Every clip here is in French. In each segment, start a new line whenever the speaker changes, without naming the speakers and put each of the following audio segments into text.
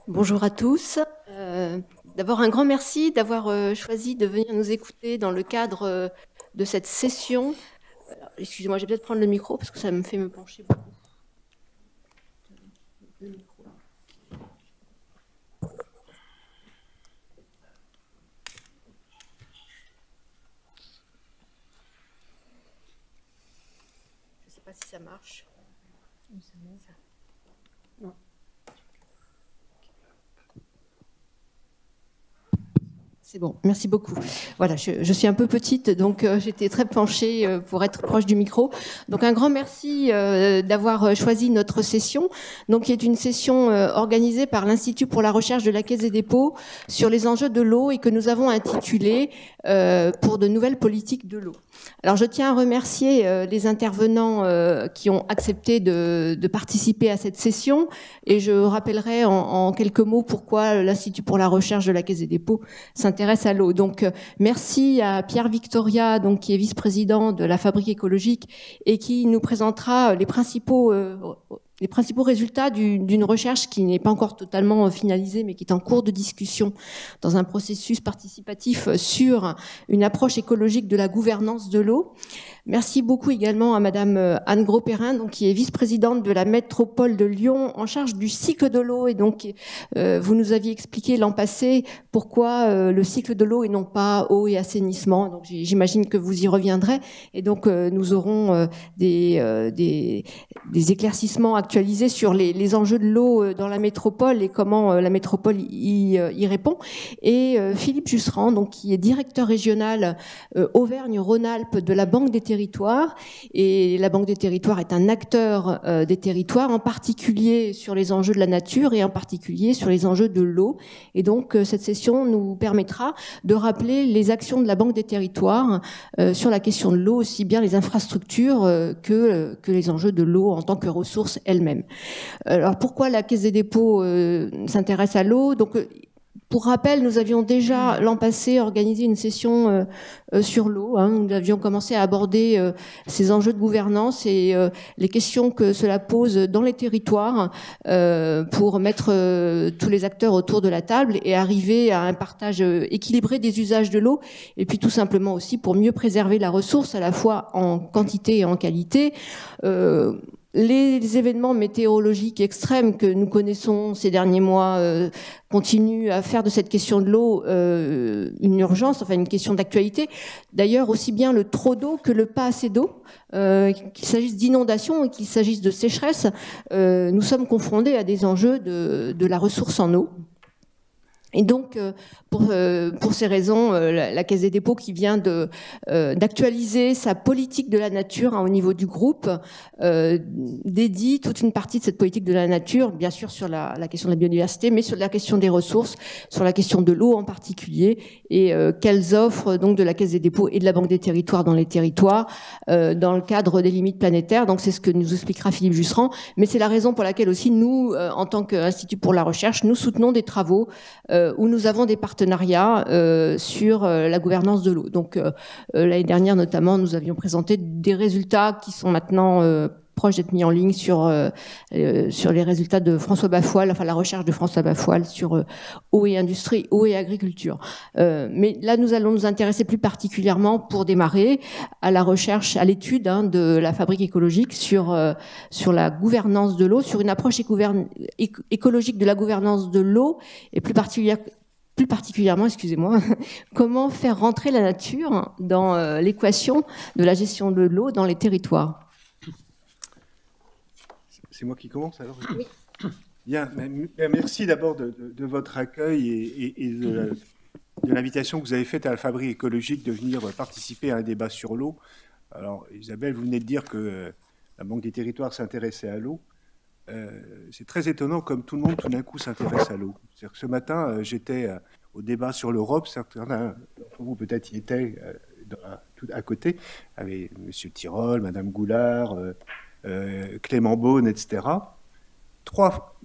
Bonjour à tous. D'abord, un grand merci d'avoir choisi de venir nous écouter dans le cadre de cette session. Excusez-moi, je vais peut-être prendre le micro parce que ça me fait me pencher beaucoup. Le micro. Je ne sais pas si ça marche. Non. C'est bon, merci beaucoup. Voilà, je suis un peu petite, donc j'étais très penchée pour être proche du micro. Donc un grand merci d'avoir choisi notre session, donc qui est une session organisée par l'Institut pour la recherche de la Caisse des dépôts sur les enjeux de l'eau et que nous avons intitulé pour de nouvelles politiques de l'eau. Alors je tiens à remercier les intervenants qui ont accepté de participer à cette session et je rappellerai en quelques mots pourquoi l'Institut pour la recherche de la Caisse des dépôts s'intéresse à l'eau. Donc merci à Pierre Victoria, donc qui est vice-président de la Fabrique écologique et qui nous présentera les principaux résultats d'une recherche qui n'est pas encore totalement finalisée, mais qui est en cours de discussion dans un processus participatif sur une approche écologique de la gouvernance de l'eau. Merci beaucoup également à Madame Anne Gros-Perrin, donc qui est vice-présidente de la métropole de Lyon en charge du cycle de l'eau. Et donc, vous nous aviez expliqué l'an passé pourquoi le cycle de l'eau et non pas eau et assainissement. Donc, j'imagine que vous y reviendrez. Et donc, nous aurons des éclaircissements actualisés sur les enjeux de l'eau dans la métropole et comment la métropole y répond. Et Philippe Jusserand, donc qui est directeur régional Auvergne-Rhône-Alpes de la Banque des Territoires. Et la Banque des Territoires est un acteur des territoires, en particulier sur les enjeux de la nature et en particulier sur les enjeux de l'eau. Et donc, cette session nous permettra de rappeler les actions de la Banque des Territoires sur la question de l'eau, aussi bien les infrastructures que les enjeux de l'eau en tant que ressource elle-même. Alors, pourquoi la Caisse des dépôts s'intéresse à l'eau ? Donc, pour rappel, nous avions déjà l'an passé organisé une session sur l'eau. Nous avions commencé à aborder ces enjeux de gouvernance et les questions que cela pose dans les territoires pour mettre tous les acteurs autour de la table et arriver à un partage équilibré des usages de l'eau. Et puis tout simplement aussi pour mieux préserver la ressource à la fois en quantité et en qualité. Les événements météorologiques extrêmes que nous connaissons ces derniers mois continuent à faire de cette question de l'eau une urgence, enfin une question d'actualité. D'ailleurs, aussi bien le trop d'eau que le pas assez d'eau, qu'il s'agisse d'inondation ou qu'il s'agisse de sécheresse, nous sommes confrontés à des enjeux de la ressource en eau. Et donc, pour ces raisons, la Caisse des dépôts qui vient d'actualiser sa politique de la nature au niveau du groupe dédie toute une partie de cette politique de la nature, bien sûr sur la question de la biodiversité, mais sur la question des ressources, sur la question de l'eau en particulier, et quelles offres donc de la Caisse des dépôts et de la Banque des Territoires dans les territoires dans le cadre des limites planétaires. Donc c'est ce que nous expliquera Philippe Jusserand, mais c'est la raison pour laquelle aussi nous, en tant qu'Institut pour la recherche, nous soutenons des travaux où nous avons des partenariats sur la gouvernance de l'eau. Donc l'année dernière notamment, nous avions présenté des résultats qui sont maintenant proches d'être mis en ligne sur les résultats de François Bafoile, enfin la recherche de François Bafoile sur eau et industrie, eau et agriculture. Mais là, nous allons nous intéresser plus particulièrement pour démarrer à la recherche, à l'étude de la Fabrique écologique sur la gouvernance de l'eau, sur une approche écologique de la gouvernance de l'eau et plus particulièrement, excusez-moi, comment faire rentrer la nature dans l'équation de la gestion de l'eau dans les territoires.
C'est moi qui commence alors.
Oui.
Bien, merci d'abord de votre accueil et de l'invitation que vous avez faite à la Fabrique écologique de venir participer à un débat sur l'eau. Alors, Isabelle, vous venez de dire que la Banque des Territoires s'intéressait à l'eau. C'est très étonnant comme tout le monde tout d'un coup s'intéresse à l'eau. C'est-à-dire que ce matin, j'étais au débat sur l'Europe, certains d'entre vous peut-être y étaient tout à côté, avec M. Tirole, Mme Goulard, Clément Beaune, etc.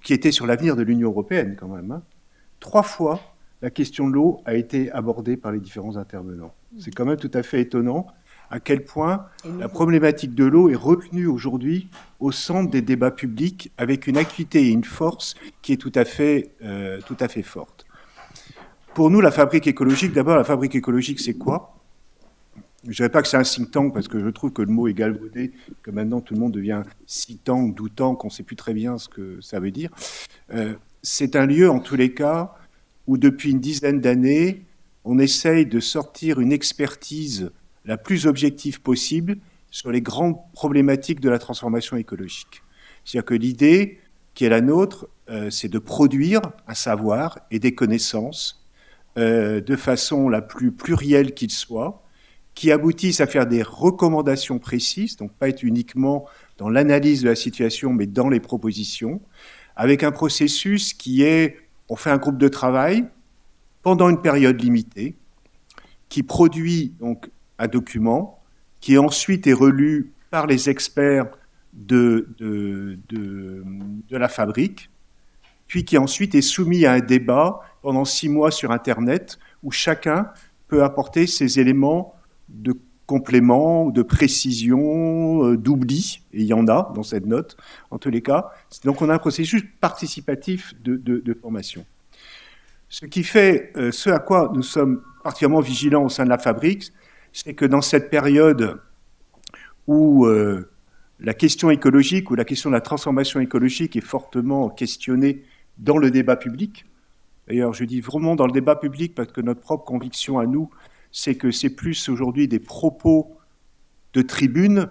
Qui étaient sur l'avenir de l'Union européenne quand même. 3 fois, la question de l'eau a été abordée par les différents intervenants. C'est quand même tout à fait étonnant. à quel point la problématique de l'eau est revenue aujourd'hui au centre des débats publics avec une acuité et une force qui est tout à fait forte. Pour nous, la fabrique écologique, d'abord, la fabrique écologique, c'est quoi? Je ne dirais pas que c'est un think tank, parce que je trouve que le mot est galvaudé, que maintenant tout le monde devient think tank, doutant, qu'on ne sait plus très bien ce que ça veut dire. C'est un lieu, en tous les cas, où depuis une dizaine d'années, on essaye de sortir une expertise la plus objective possible sur les grandes problématiques de la transformation écologique. C'est-à-dire que l'idée qui est la nôtre, c'est de produire un savoir et des connaissances de façon la plus plurielle qu'il soit, qui aboutissent à faire des recommandations précises, donc pas être uniquement dans l'analyse de la situation, mais dans les propositions, avec un processus qui est, on fait un groupe de travail pendant une période limitée, qui produit donc un document, qui ensuite est relu par les experts de la fabrique, puis qui ensuite est soumis à un débat pendant 6 mois sur Internet, où chacun peut apporter ses éléments de complément, de précision, d'oubli, et il y en a dans cette note, en tous les cas. Donc on a un processus participatif de formation. Ce qui fait, ce à quoi nous sommes particulièrement vigilants au sein de la fabrique, c'est que dans cette période où la question écologique ou la question de la transformation écologique est fortement questionnée dans le débat public, d'ailleurs je dis vraiment dans le débat public parce que notre propre conviction à nous, c'est que c'est plus aujourd'hui des propos de tribune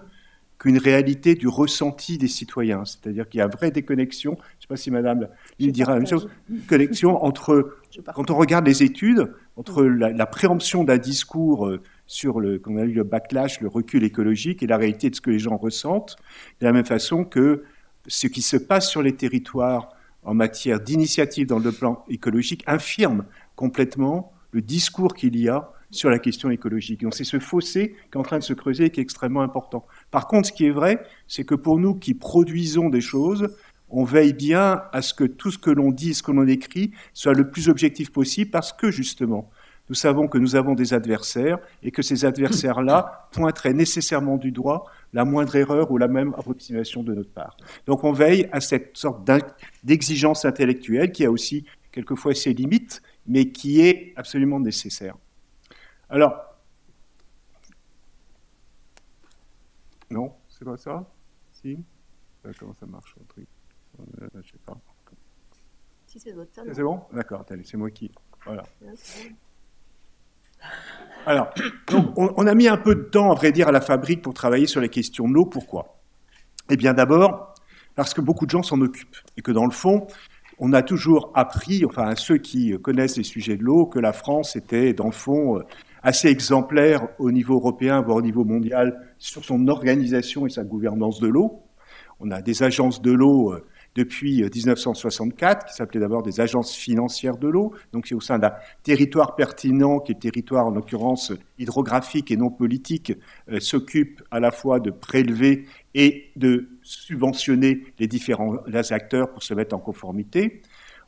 qu'une réalité du ressenti des citoyens. C'est-à-dire qu'il y a une vraie déconnexion, je ne sais pas si Madame Lille dira la même chose, une connexion entre, quand on regarde les études, entre la préemption d'un discours sur qu'on a eu le backlash, le recul écologique et la réalité de ce que les gens ressentent, de la même façon que ce qui se passe sur les territoires en matière d'initiative dans le plan écologique infirme complètement le discours qu'il y a sur la question écologique. Donc c'est ce fossé qui est en train de se creuser et qui est extrêmement important. Par contre, ce qui est vrai, c'est que pour nous qui produisons des choses, on veille bien à ce que tout ce que l'on dit, ce que l'on écrit, soit le plus objectif possible parce que justement, nous savons que nous avons des adversaires et que ces adversaires-là pointeraient nécessairement du doigt la moindre erreur ou la même approximation de notre part. Donc on veille à cette sorte d'exigence intellectuelle qui a aussi quelquefois ses limites, mais qui est absolument nécessaire. Alors, non, c'est pas ça? Si? Comment ça marche le truc? Je sais pas.
Si c'est votre ça.
C'est bon? D'accord, c'est moi qui. Voilà. Alors, donc, on a mis un peu de temps, à vrai dire, à la fabrique pour travailler sur les questions de l'eau. Pourquoi? Eh bien, d'abord, parce que beaucoup de gens s'en occupent et que dans le fond, on a toujours appris, enfin, à ceux qui connaissent les sujets de l'eau, que la France était, dans le fond, assez exemplaire au niveau européen, voire au niveau mondial, sur son organisation et sa gouvernance de l'eau. On a des agences de l'eau depuis 1964, qui s'appelaient d'abord des agences financières de l'eau. Donc c'est au sein d'un territoire pertinent, qui est le territoire en l'occurrence hydrographique et non politique, s'occupe à la fois de prélever et de subventionner les différents acteurs pour se mettre en conformité.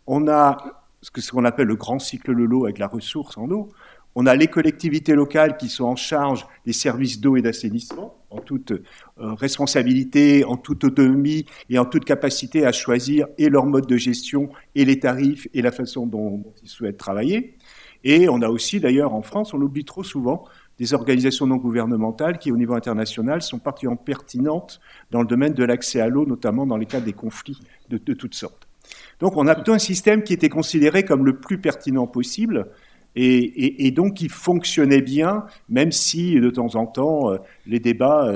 On a ce qu'on appelle le grand cycle de l'eau avec la ressource en eau. On a les collectivités locales qui sont en charge des services d'eau et d'assainissement, en toute responsabilité, en toute autonomie et en toute capacité à choisir et leur mode de gestion et les tarifs et la façon dont ils souhaitent travailler. Et on a aussi, d'ailleurs, en France, on l'oublie trop souvent, des organisations non gouvernementales qui, au niveau international, sont particulièrement pertinentes dans le domaine de l'accès à l'eau, notamment dans les cas des conflits de toutes sortes. Donc on a plutôt un système qui était considéré comme le plus pertinent possible, et donc qui fonctionnait bien, même si de temps en temps les débats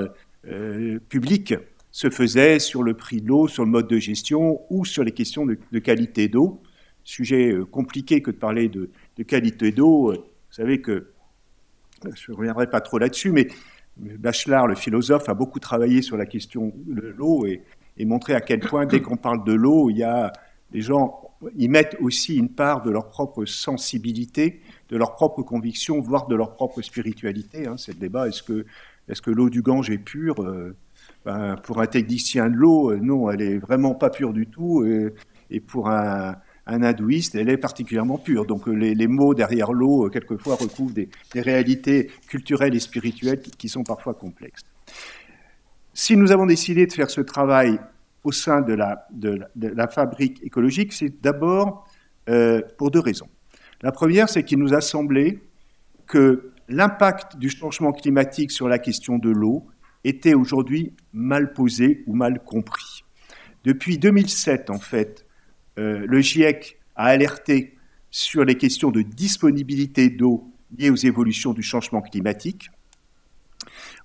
publics se faisaient sur le prix de l'eau, sur le mode de gestion ou sur les questions de qualité d'eau. Sujet compliqué que de parler de qualité d'eau. Vous savez que, je ne reviendrai pas trop là-dessus, mais Bachelard, le philosophe, a beaucoup travaillé sur la question de l'eau et montré à quel point, dès qu'on parle de l'eau, il y a des gens... Ils mettent aussi une part de leur propre sensibilité, de leur propre conviction, voire de leur propre spiritualité. C'est le débat, est-ce que l'eau du Gange est pure? Pour un technicien de l'eau, non, elle est vraiment pas pure du tout. Et pour un un hindouiste, elle est particulièrement pure. Donc les mots derrière l'eau, quelquefois, recouvrent des réalités culturelles et spirituelles qui sont parfois complexes. Si nous avons décidé de faire ce travail au sein de la fabrique écologique, c'est d'abord pour deux raisons. La première, c'est qu'il nous a semblé que l'impact du changement climatique sur la question de l'eau était aujourd'hui mal posé ou mal compris. Depuis 2007, en fait, le GIEC a alerté sur les questions de disponibilité d'eau liées aux évolutions du changement climatique.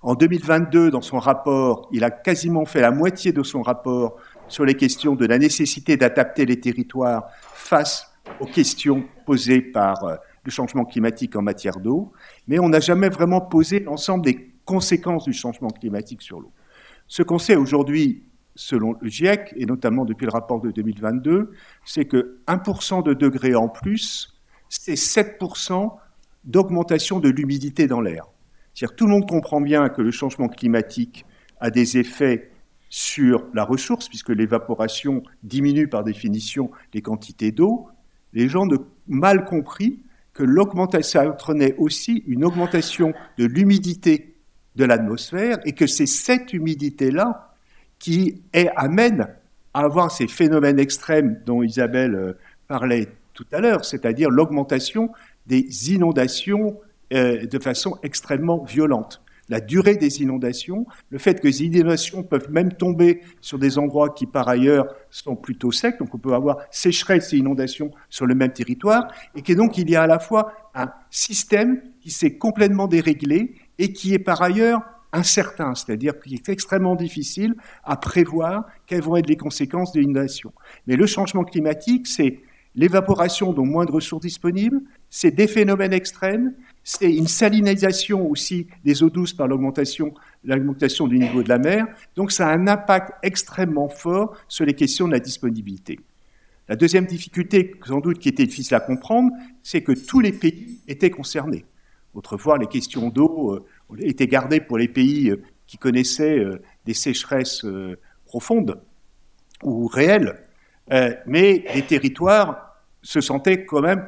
En 2022, dans son rapport, il a quasiment fait la moitié de son rapport sur les questions de la nécessité d'adapter les territoires face aux questions posées par le changement climatique en matière d'eau, mais on n'a jamais vraiment posé l'ensemble des conséquences du changement climatique sur l'eau. Ce qu'on sait aujourd'hui, selon le GIEC, et notamment depuis le rapport de 2022, c'est que 1% de degré en plus, c'est 7% d'augmentation de l'humidité dans l'air. C'est-à-dire, tout le monde comprend bien que le changement climatique a des effets sur la ressource, puisque l'évaporation diminue par définition les quantités d'eau. Les gens ont mal compris que l'augmentation, ça entraînait aussi une augmentation de l'humidité de l'atmosphère, et que c'est cette humidité-là qui amène à avoir ces phénomènes extrêmes dont Isabelle parlait tout à l'heure, c'est-à-dire l'augmentation des inondations de façon extrêmement violente. La durée des inondations, le fait que les inondations peuvent même tomber sur des endroits qui, par ailleurs, sont plutôt secs, donc on peut avoir sécheresse et inondations sur le même territoire, et que donc il y a à la fois un système qui s'est complètement déréglé et qui est par ailleurs incertain, c'est-à-dire qu'il est extrêmement difficile à prévoir quelles vont être les conséquences de l'inondation. Mais le changement climatique, c'est l'évaporation dont moins de ressources disponibles, c'est des phénomènes extrêmes, c'est une salinisation aussi des eaux douces par l'augmentation du niveau de la mer. Donc ça a un impact extrêmement fort sur les questions de la disponibilité. La deuxième difficulté, sans doute, qui était difficile à comprendre, c'est que tous les pays étaient concernés. Autrefois, les questions d'eau étaient gardées pour les pays qui connaissaient des sécheresses profondes ou réelles, mais les territoires se sentaient quand même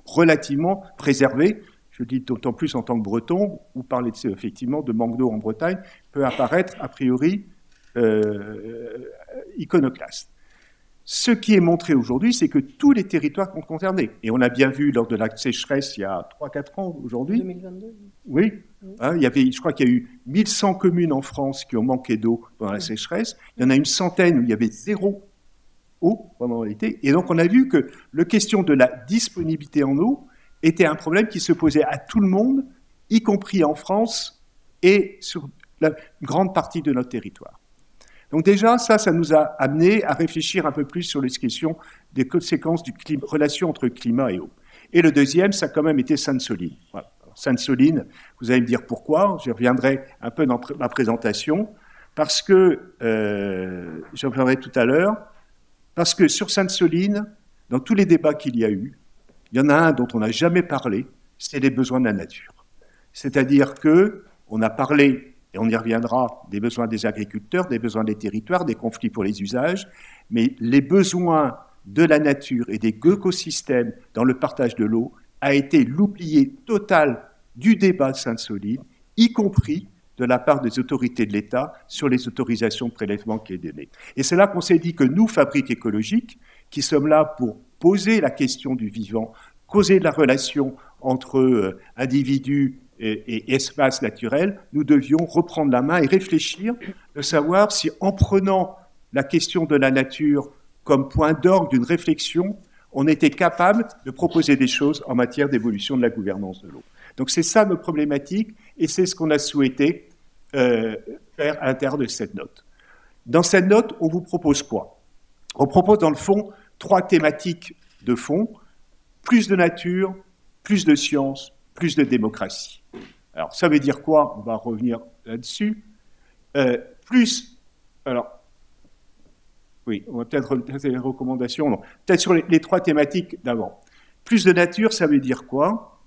relativement préservés. Je le dis d'autant plus en tant que Breton, où parler effectivement de manque d'eau en Bretagne peut apparaître a priori iconoclaste. Ce qui est montré aujourd'hui, c'est que tous les territoires sont concernés. Et on a bien vu lors de la sécheresse il y a 3-4 ans aujourd'hui. 2022. Oui. Hein, je crois qu'il y a eu 1100 communes en France qui ont manqué d'eau pendant la sécheresse. Il y en a une centaine où il y avait zéro eau pendant l'été. Et donc on a vu que la question de la disponibilité en eau était un problème qui se posait à tout le monde, y compris en France et sur la grande partie de notre territoire. Donc déjà, ça nous a amené à réfléchir un peu plus sur les questions des conséquences du relation entre climat et eau. Et le deuxième, ça a quand même été Sainte-Soline. Voilà. Sainte-Soline, vous allez me dire pourquoi, je reviendrai un peu dans ma présentation, parce que, j'en reviendrai tout à l'heure, parce que sur Sainte-Soline, dans tous les débats qu'il y a eu, il y en a un dont on n'a jamais parlé, c'est les besoins de la nature. C'est-à-dire qu'on a parlé, et on y reviendra, des besoins des agriculteurs, des besoins des territoires, des conflits pour les usages, mais les besoins de la nature et des écosystèmes dans le partage de l'eau a été l'oublié total du débat de Sainte-Soline, y compris de la part des autorités de l'État sur les autorisations de prélèvement qui est données. Et c'est là qu'on s'est dit que nous, Fabrique écologique, qui sommes là pour poser la question du vivant, causer la relation entre individus et espaces naturels, nous devions reprendre la main et réfléchir de savoir si, en prenant la question de la nature comme point d'orgue d'une réflexion, on était capable de proposer des choses en matière d'évolution de la gouvernance de l'eau. Donc c'est ça notre problématique, et c'est ce qu'on a souhaité faire à l'intérieur de cette note. Dans cette note, on vous propose quoi? On propose dans le fond 3 thématiques de fond: plus de nature, plus de science, plus de démocratie. Alors ça veut dire quoi? On va revenir là-dessus. Oui, on va peut-être les recommandations. Non. Peut-être sur les 3 thématiques d'avant. Plus de nature, ça veut dire quoi?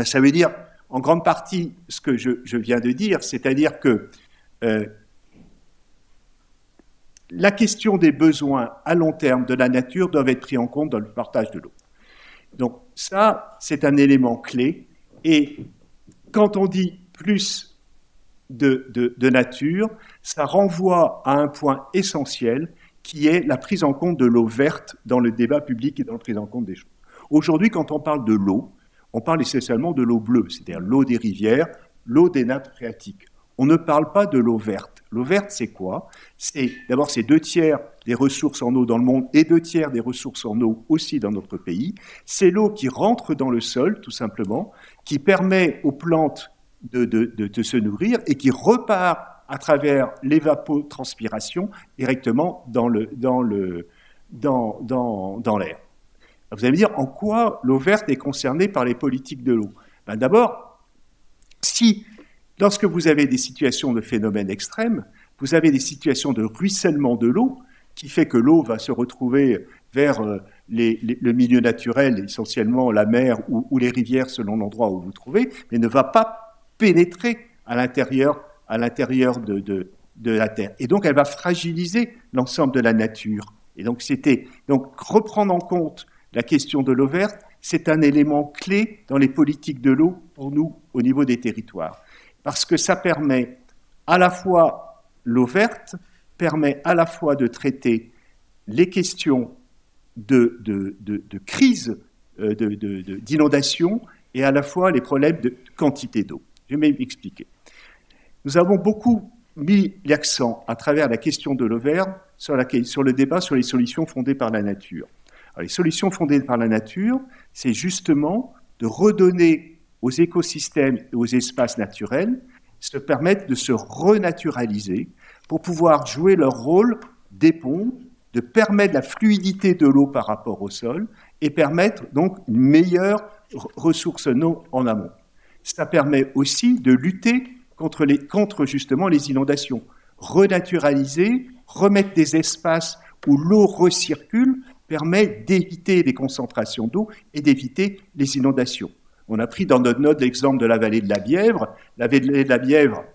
Ça veut dire, en grande partie, ce que je viens de dire, c'est-à-dire que la question des besoins à long terme de la nature doivent être pris en compte dans le partage de l'eau. Donc ça, c'est un élément clé. Et quand on dit plus de nature, ça renvoie à un point essentiel qui est la prise en compte de l'eau verte dans le débat public et dans la prise en compte des choses. Aujourd'hui, quand on parle de l'eau, on parle essentiellement de l'eau bleue, c'est-à-dire l'eau des rivières, l'eau des nappes phréatiques. On ne parle pas de l'eau verte. L'eau verte, c'est quoi? D'abord, c'est 2/3 des ressources en eau dans le monde et 2/3 des ressources en eau aussi dans notre pays. C'est l'eau qui rentre dans le sol, tout simplement, qui permet aux plantes de se nourrir et qui repart à travers l'évapotranspiration directement dans l'air. Vous allez me dire, en quoi l'eau verte est concernée par les politiques de l'eau? D'abord, lorsque vous avez des situations de phénomènes extrêmes, vous avez des situations de ruissellement de l'eau, qui fait que l'eau va se retrouver vers le milieu naturel, essentiellement la mer ou les rivières selon l'endroit où vous vous trouvez, mais ne va pas pénétrer à l'intérieur de la Terre. Et donc, elle va fragiliser l'ensemble de la nature. Et donc, reprendre en compte la question de l'eau verte, c'est un élément clé dans les politiques de l'eau pour nous au niveau des territoires. Parce que ça permet à la fois, l'eau verte permet à la fois de traiter les questions de crise, d'inondation, et à la fois les problèmes de quantité d'eau. Je vais m'expliquer. Nous avons beaucoup mis l'accent à travers la question de l'eau verte sur le débat sur les solutions fondées par la nature. Alors, les solutions fondées par la nature, c'est justement de redonner aux écosystèmes et aux espaces naturels se permettre de se renaturaliser pour pouvoir jouer leur rôle d'éponge, de permettre la fluidité de l'eau par rapport au sol et permettre donc une meilleure ressource en eau en amont. Ça permet aussi de lutter contre justement les inondations. Renaturaliser, remettre des espaces où l'eau recircule permet d'éviter les concentrations d'eau et d'éviter les inondations. On a pris dans notre note l'exemple de la vallée de la Bièvre. La vallée de la Bièvre,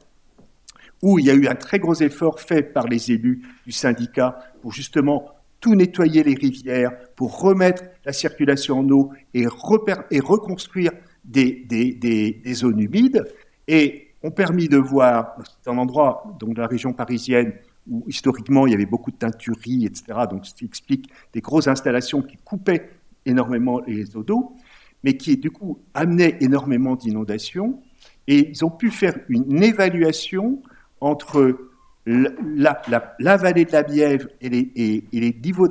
où il y a eu un très gros effort fait par les élus du syndicat pour justement tout nettoyer les rivières, pour remettre la circulation en eau et reconstruire des zones humides, et ont permis de voir, c'est un endroit donc, de la région parisienne où historiquement il y avait beaucoup de teintureries, etc., donc ce qui explique des grosses installations qui coupaient énormément les eaux d'eau, mais qui du coup amenaient énormément d'inondations, et ils ont pu faire une évaluation entre la vallée de la Bièvre et les niveaux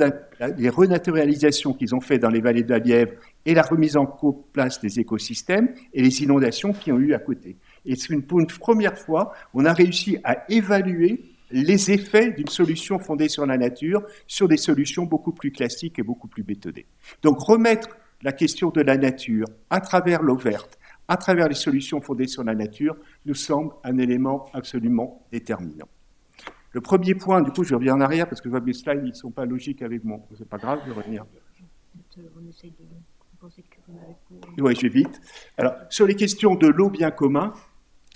les renaturalisations qu'ils ont fait dans les vallées de la Bièvre et la remise en place des écosystèmes et les inondations qu'ils ont eu à côté. Et pour une première fois, on a réussi à évaluer les effets d'une solution fondée sur la nature sur des solutions beaucoup plus classiques et beaucoup plus bétonnées. Donc remettre la question de la nature à travers l'eau verte, à travers les solutions fondées sur la nature, nous semble un élément absolument déterminant. Le premier point, du coup, je reviens en arrière parce que je vois mes slides, ils ne sont pas logiques avec moi. C'est pas grave, je vais revenir.
On essaye de penser qu'on a...
Oui, je vais vite. Alors, sur les questions de l'eau bien commun,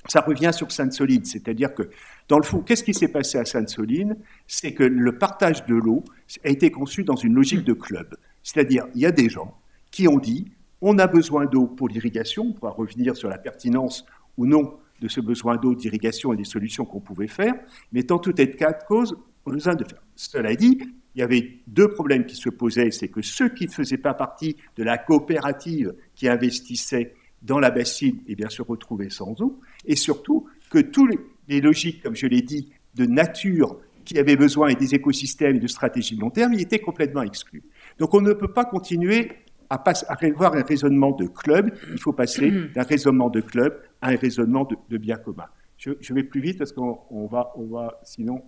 ça revient sur Sainte-Soline. C'est-à-dire que, dans le fond, qu'est-ce qui s'est passé à Sainte-Soline? C'est que le partage de l'eau a été conçu dans une logique de club. C'est-à-dire, il y a des gens qui ont dit on a besoin d'eau pour l'irrigation, on pourra revenir sur la pertinence ou non de ce besoin d'eau d'irrigation et des solutions qu'on pouvait faire, mais dans tout état de cause, on a besoin de faire. Cela dit, il y avait deux problèmes qui se posaient, c'est que ceux qui ne faisaient pas partie de la coopérative qui investissait dans la bassine, eh bien, se retrouvaient sans eau, et surtout que toutes les logiques, comme je l'ai dit, de nature qui avaient besoin et des écosystèmes et de stratégies de long terme, ils étaient complètement exclus. Donc on ne peut pas continuer à avoir un raisonnement de club, il faut passer d'un raisonnement de club à un raisonnement de bien commun. Je vais plus vite parce qu'on va sinon...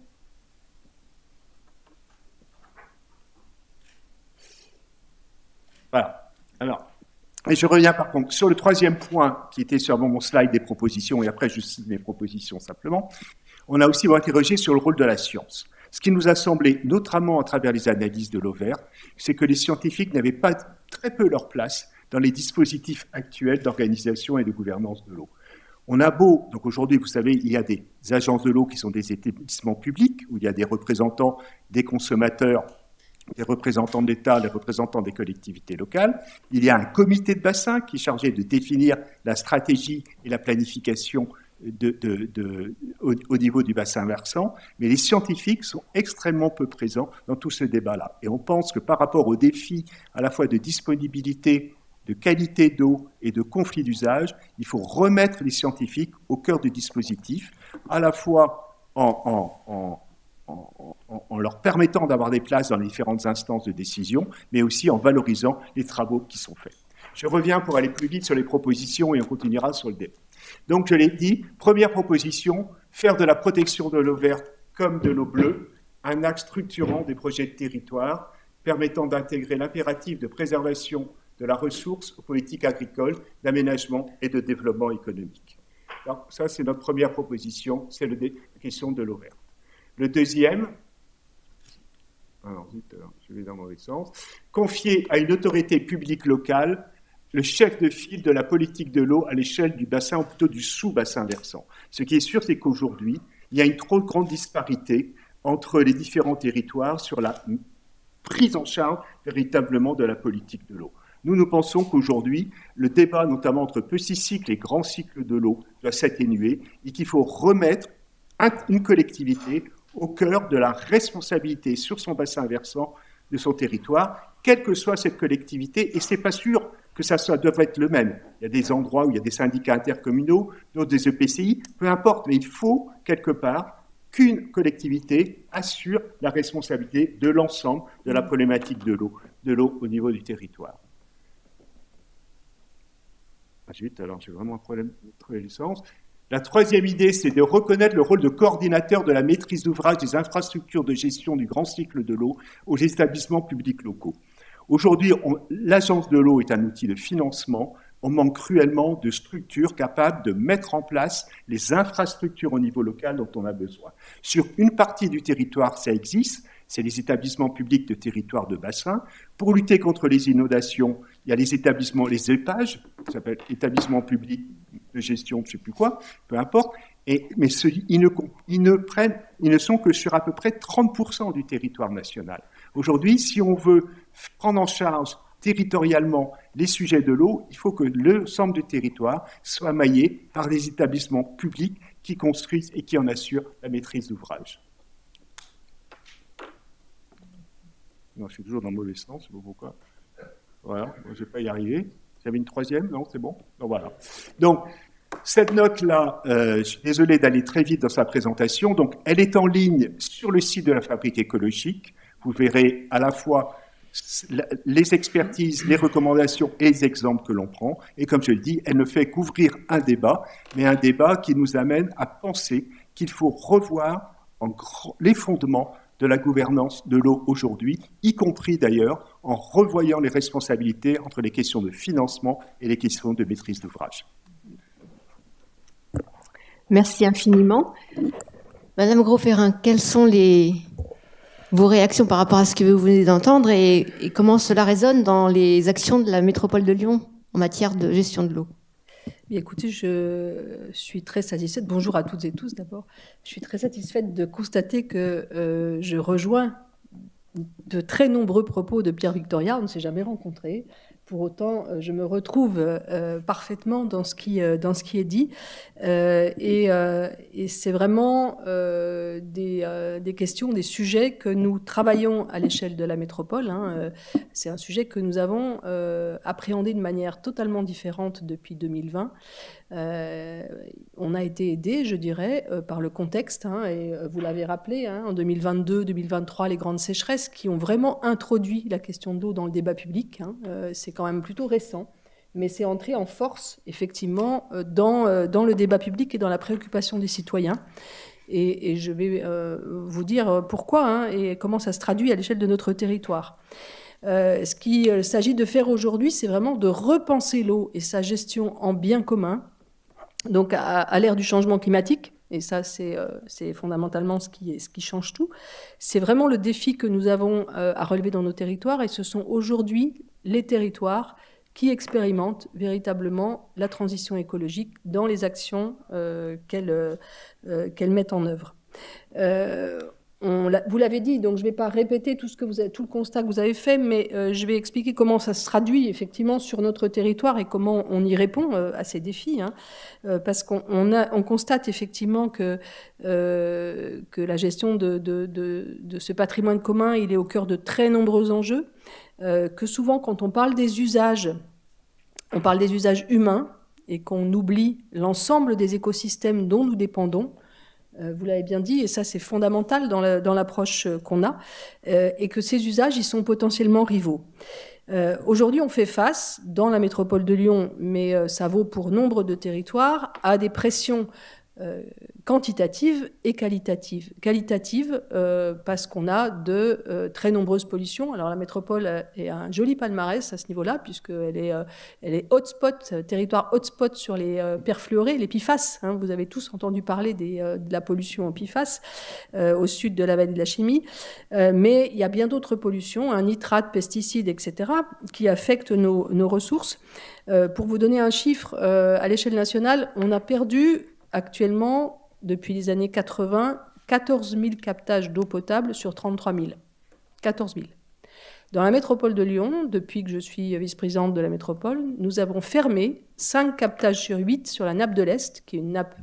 Voilà. Alors, et je reviens par contre sur le troisième point qui était sur mon slide des propositions, et après je cite mes propositions simplement. On a aussi interrogé sur le rôle de la science. Ce qui nous a semblé, notamment à travers les analyses de l'eau verte, c'est que les scientifiques n'avaient pas très peu leur place dans les dispositifs actuels d'organisation et de gouvernance de l'eau. On a donc aujourd'hui, vous savez, il y a des agences de l'eau qui sont des établissements publics, où il y a des représentants des consommateurs, des représentants de l'État, des représentants des collectivités locales. Il y a un comité de bassin qui est chargé de définir la stratégie et la planification au niveau du bassin versant, mais les scientifiques sont extrêmement peu présents dans tout ce débat-là. Et on pense que par rapport aux défis à la fois de disponibilité, de qualité d'eau et de conflit d'usage, il faut remettre les scientifiques au cœur du dispositif, à la fois en leur permettant d'avoir des places dans les différentes instances de décision, mais aussi en valorisant les travaux qui sont faits. Je reviens pour aller plus vite sur les propositions et on continuera sur le débat. Donc, je l'ai dit, première proposition, faire de la protection de l'eau verte comme de l'eau bleue un axe structurant des projets de territoire permettant d'intégrer l'impératif de préservation de la ressource aux politiques agricoles, d'aménagement et de développement économique. Alors, ça, c'est notre première proposition, c'est la question de l'eau verte. Le deuxième, je vais dans le mauvais sens, confier à une autorité publique locale le chef de file de la politique de l'eau à l'échelle du bassin, ou plutôt du sous-bassin versant. Ce qui est sûr, c'est qu'aujourd'hui, il y a une trop grande disparité entre les différents territoires sur la prise en charge véritablement de la politique de l'eau. Nous pensons qu'aujourd'hui, le débat, notamment entre petits cycles et grands cycles de l'eau, doit s'atténuer et qu'il faut remettre une collectivité au cœur de la responsabilité sur son bassin versant de son territoire, quelle que soit cette collectivité, et ce n'est pas sûr que ça devrait être le même. Il y a des endroits où il y a des syndicats intercommunaux, d'autres des EPCI, peu importe, mais il faut quelque part qu'une collectivité assure la responsabilité de l'ensemble de la problématique de l'eau au niveau du territoire. Alors j'ai vraiment un problème de trouver le sens. La troisième idée, c'est de reconnaître le rôle de coordinateur de la maîtrise d'ouvrage des infrastructures de gestion du grand cycle de l'eau aux établissements publics locaux. Aujourd'hui, l'agence de l'eau est un outil de financement. On manque cruellement de structures capables de mettre en place les infrastructures au niveau local dont on a besoin. Sur une partie du territoire, ça existe, c'est les établissements publics de territoire de bassin. Pour lutter contre les inondations, il y a les établissements, les EPAGE, ça s'appelle établissements publics de gestion, je ne sais plus quoi, peu importe, mais ils ne sont que sur à peu près 30% du territoire national. Aujourd'hui, si on veut prendre en charge territorialement les sujets de l'eau, il faut que l'ensemble du territoire soit maillé par des établissements publics qui construisent et qui en assurent la maîtrise d'ouvrage. Non, je suis toujours dans le mauvais sens, je ne sais pas pourquoi. Voilà, je ne vais pas y arriver. J'avais une troisième, non, c'est bon? Donc voilà. Donc, cette note-là, je suis désolé d'aller très vite dans sa présentation, donc elle est en ligne sur le site de la Fabrique écologique. Vous verrez à la fois les expertises, les recommandations et les exemples que l'on prend. Et comme je le dis, elle ne fait qu'ouvrir un débat, mais un débat qui nous amène à penser qu'il faut revoir les fondements de la gouvernance de l'eau aujourd'hui, y compris d'ailleurs en revoyant les responsabilités entre les questions de financement et les questions de maîtrise d'ouvrage.
Merci infiniment. Madame Grosferrin, quelles sont vos réactions par rapport à ce que vous venez d'entendre et comment cela résonne dans les actions de la métropole de Lyon en matière de gestion de l'eau?
Bien, écoutez, je suis très satisfaite. Bonjour à toutes et tous d'abord. Je suis très satisfaite de constater que je rejoins de très nombreux propos de Pierre Victoria. On ne s'est jamais rencontrés. Pour autant, je me retrouve parfaitement dans ce qui est dit. Et c'est vraiment des questions, des sujets que nous travaillons à l'échelle de la métropole. C'est un sujet que nous avons appréhendé de manière totalement différente depuis 2020. On a été aidé, je dirais, par le contexte, et vous l'avez rappelé, en 2022, 2023, les grandes sécheresses qui ont vraiment introduit la question de l'eau dans le débat public. C'est quand même plutôt récent, mais c'est entré en force, effectivement, dans le débat public et dans la préoccupation des citoyens. Et je vais vous dire pourquoi et comment ça se traduit à l'échelle de notre territoire. Ce qu'il s'agit de faire aujourd'hui, c'est vraiment de repenser l'eau et sa gestion en bien commun. Donc, à l'ère du changement climatique, et ça, c'est fondamentalement ce qui change tout, c'est vraiment le défi que nous avons à relever dans nos territoires, et ce sont aujourd'hui les territoires qui expérimentent véritablement la transition écologique dans les actions qu'elles mettent en œuvre. Vous l'avez dit, donc je ne vais pas répéter tout le constat que vous avez fait, mais je vais expliquer comment ça se traduit effectivement sur notre territoire et comment on y répond à ces défis. Parce qu'on constate effectivement que la gestion de ce patrimoine commun, il est au cœur de très nombreux enjeux, que souvent quand on parle des usages, on parle des usages humains et qu'on oublie l'ensemble des écosystèmes dont nous dépendons. Vous l'avez bien dit, et ça c'est fondamental dans l'approche qu'on a, et que ces usages, ils sont potentiellement rivaux. Aujourd'hui, on fait face, dans la métropole de Lyon, mais ça vaut pour nombre de territoires, à des pressions quantitatives et qualitatives. Qualitatives parce qu'on a de très nombreuses pollutions. Alors la métropole est un joli palmarès à ce niveau-là, puisqu'elle est hotspot, territoire hotspot sur les perfluorés, les PFAS. Vous avez tous entendu parler de la pollution en PFAS au sud de la vallée de la Chimie. Mais il y a bien d'autres pollutions, nitrates, pesticides, etc., qui affectent nos ressources. Pour vous donner un chiffre, à l'échelle nationale, on a perdu actuellement, depuis les années 80, 14 000 captages d'eau potable sur 33 000. 14 000. Dans la métropole de Lyon, depuis que je suis vice-présidente de la métropole, nous avons fermé 5 captages sur 8 sur la nappe de l'Est, qui est une nappe,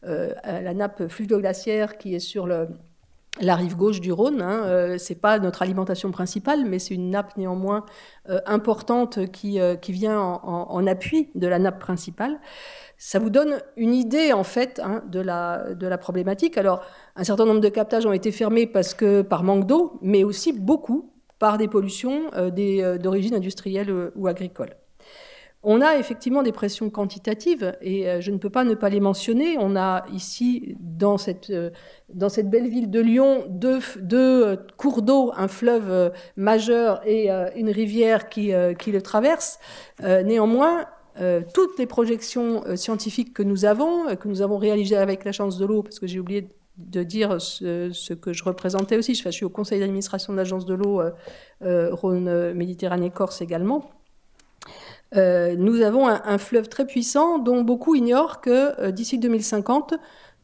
la nappe fluvioglaciaire qui est sur la rive gauche du Rhône. Ce n'est pas notre alimentation principale, mais c'est une nappe néanmoins importante qui vient en appui de la nappe principale. Ça vous donne une idée, en fait, de la problématique. Alors, un certain nombre de captages ont été fermés par manque d'eau, mais aussi beaucoup par des pollutions d'origine industrielle ou agricole. On a effectivement des pressions quantitatives, et je ne peux pas ne pas les mentionner. On a ici, dans cette belle ville de Lyon, deux cours d'eau, un fleuve majeur et une rivière qui le traverse. Néanmoins, toutes les projections scientifiques que nous avons réalisées avec l'Agence de l'eau, parce que j'ai oublié de dire ce que je représentais aussi, je suis au conseil d'administration de l'Agence de l'eau Rhône-Méditerranée-Corse également. Nous avons un fleuve très puissant dont beaucoup ignorent que d'ici 2050,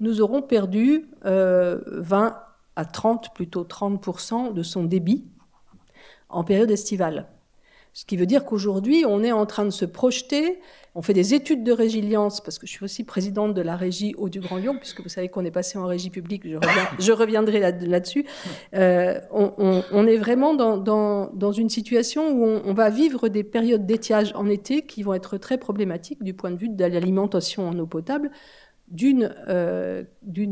nous aurons perdu 20 à 30, plutôt 30% de son débit en période estivale. Ce qui veut dire qu'aujourd'hui, on est en train de se projeter, on fait des études de résilience, parce que je suis aussi présidente de la régie Eau du Grand Lyon, puisque vous savez qu'on est passé en régie publique, je reviendrai là-dessus. On est vraiment dans une situation où on va vivre des périodes d'étiage en été qui vont être très problématiques du point de vue de l'alimentation en eau potable d'une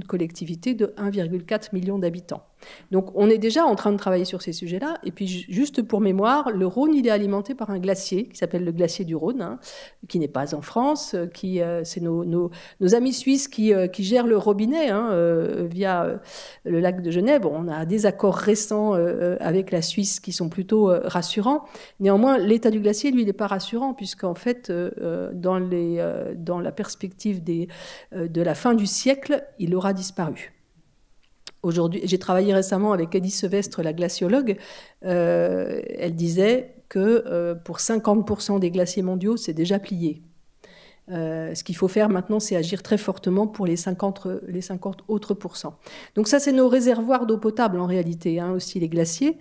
collectivité de 1,4 million d'habitants. Donc on est déjà en train de travailler sur ces sujets-là. Et puis juste pour mémoire, le Rhône, il est alimenté par un glacier qui s'appelle le glacier du Rhône, qui n'est pas en France, c'est nos amis suisses qui gèrent le robinet via le lac de Genève. Bon, on a des accords récents avec la Suisse qui sont plutôt rassurants. Néanmoins, l'état du glacier, lui, il n'est pas rassurant, puisqu'en fait, dans la perspective de la fin du siècle, il aura disparu. Aujourd'hui, j'ai travaillé récemment avec Edith Sevestre, la glaciologue. Elle disait que pour 50% des glaciers mondiaux, c'est déjà plié. Ce qu'il faut faire maintenant, c'est agir très fortement pour les 50 autres pourcents. Donc ça, c'est nos réservoirs d'eau potable en réalité, aussi les glaciers.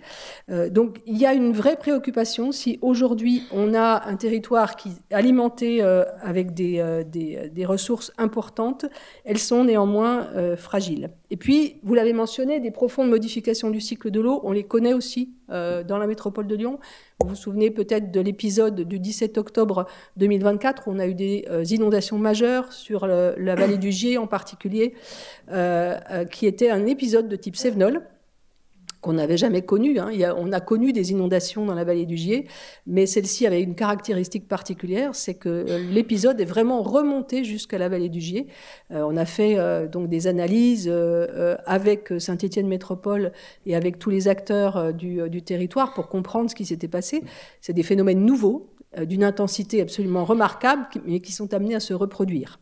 Donc il y a une vraie préoccupation. Si aujourd'hui on a un territoire qui est alimenté avec des ressources importantes, elles sont néanmoins fragiles. Et puis, vous l'avez mentionné, des profondes modifications du cycle de l'eau, on les connaît aussi dans la métropole de Lyon. Vous vous souvenez peut-être de l'épisode du 17 octobre 2024, où on a eu des inondations majeures sur la vallée du Gier en particulier, qui était un épisode de type Cévenol, qu'on n'avait jamais connu. On a connu des inondations dans la vallée du Gier, mais celle-ci avait une caractéristique particulière, c'est que l'épisode est vraiment remonté jusqu'à la vallée du Gier. On a fait donc des analyses avec Saint-Étienne Métropole et avec tous les acteurs du territoire pour comprendre ce qui s'était passé. C'est des phénomènes nouveaux, d'une intensité absolument remarquable, mais qui sont amenés à se reproduire.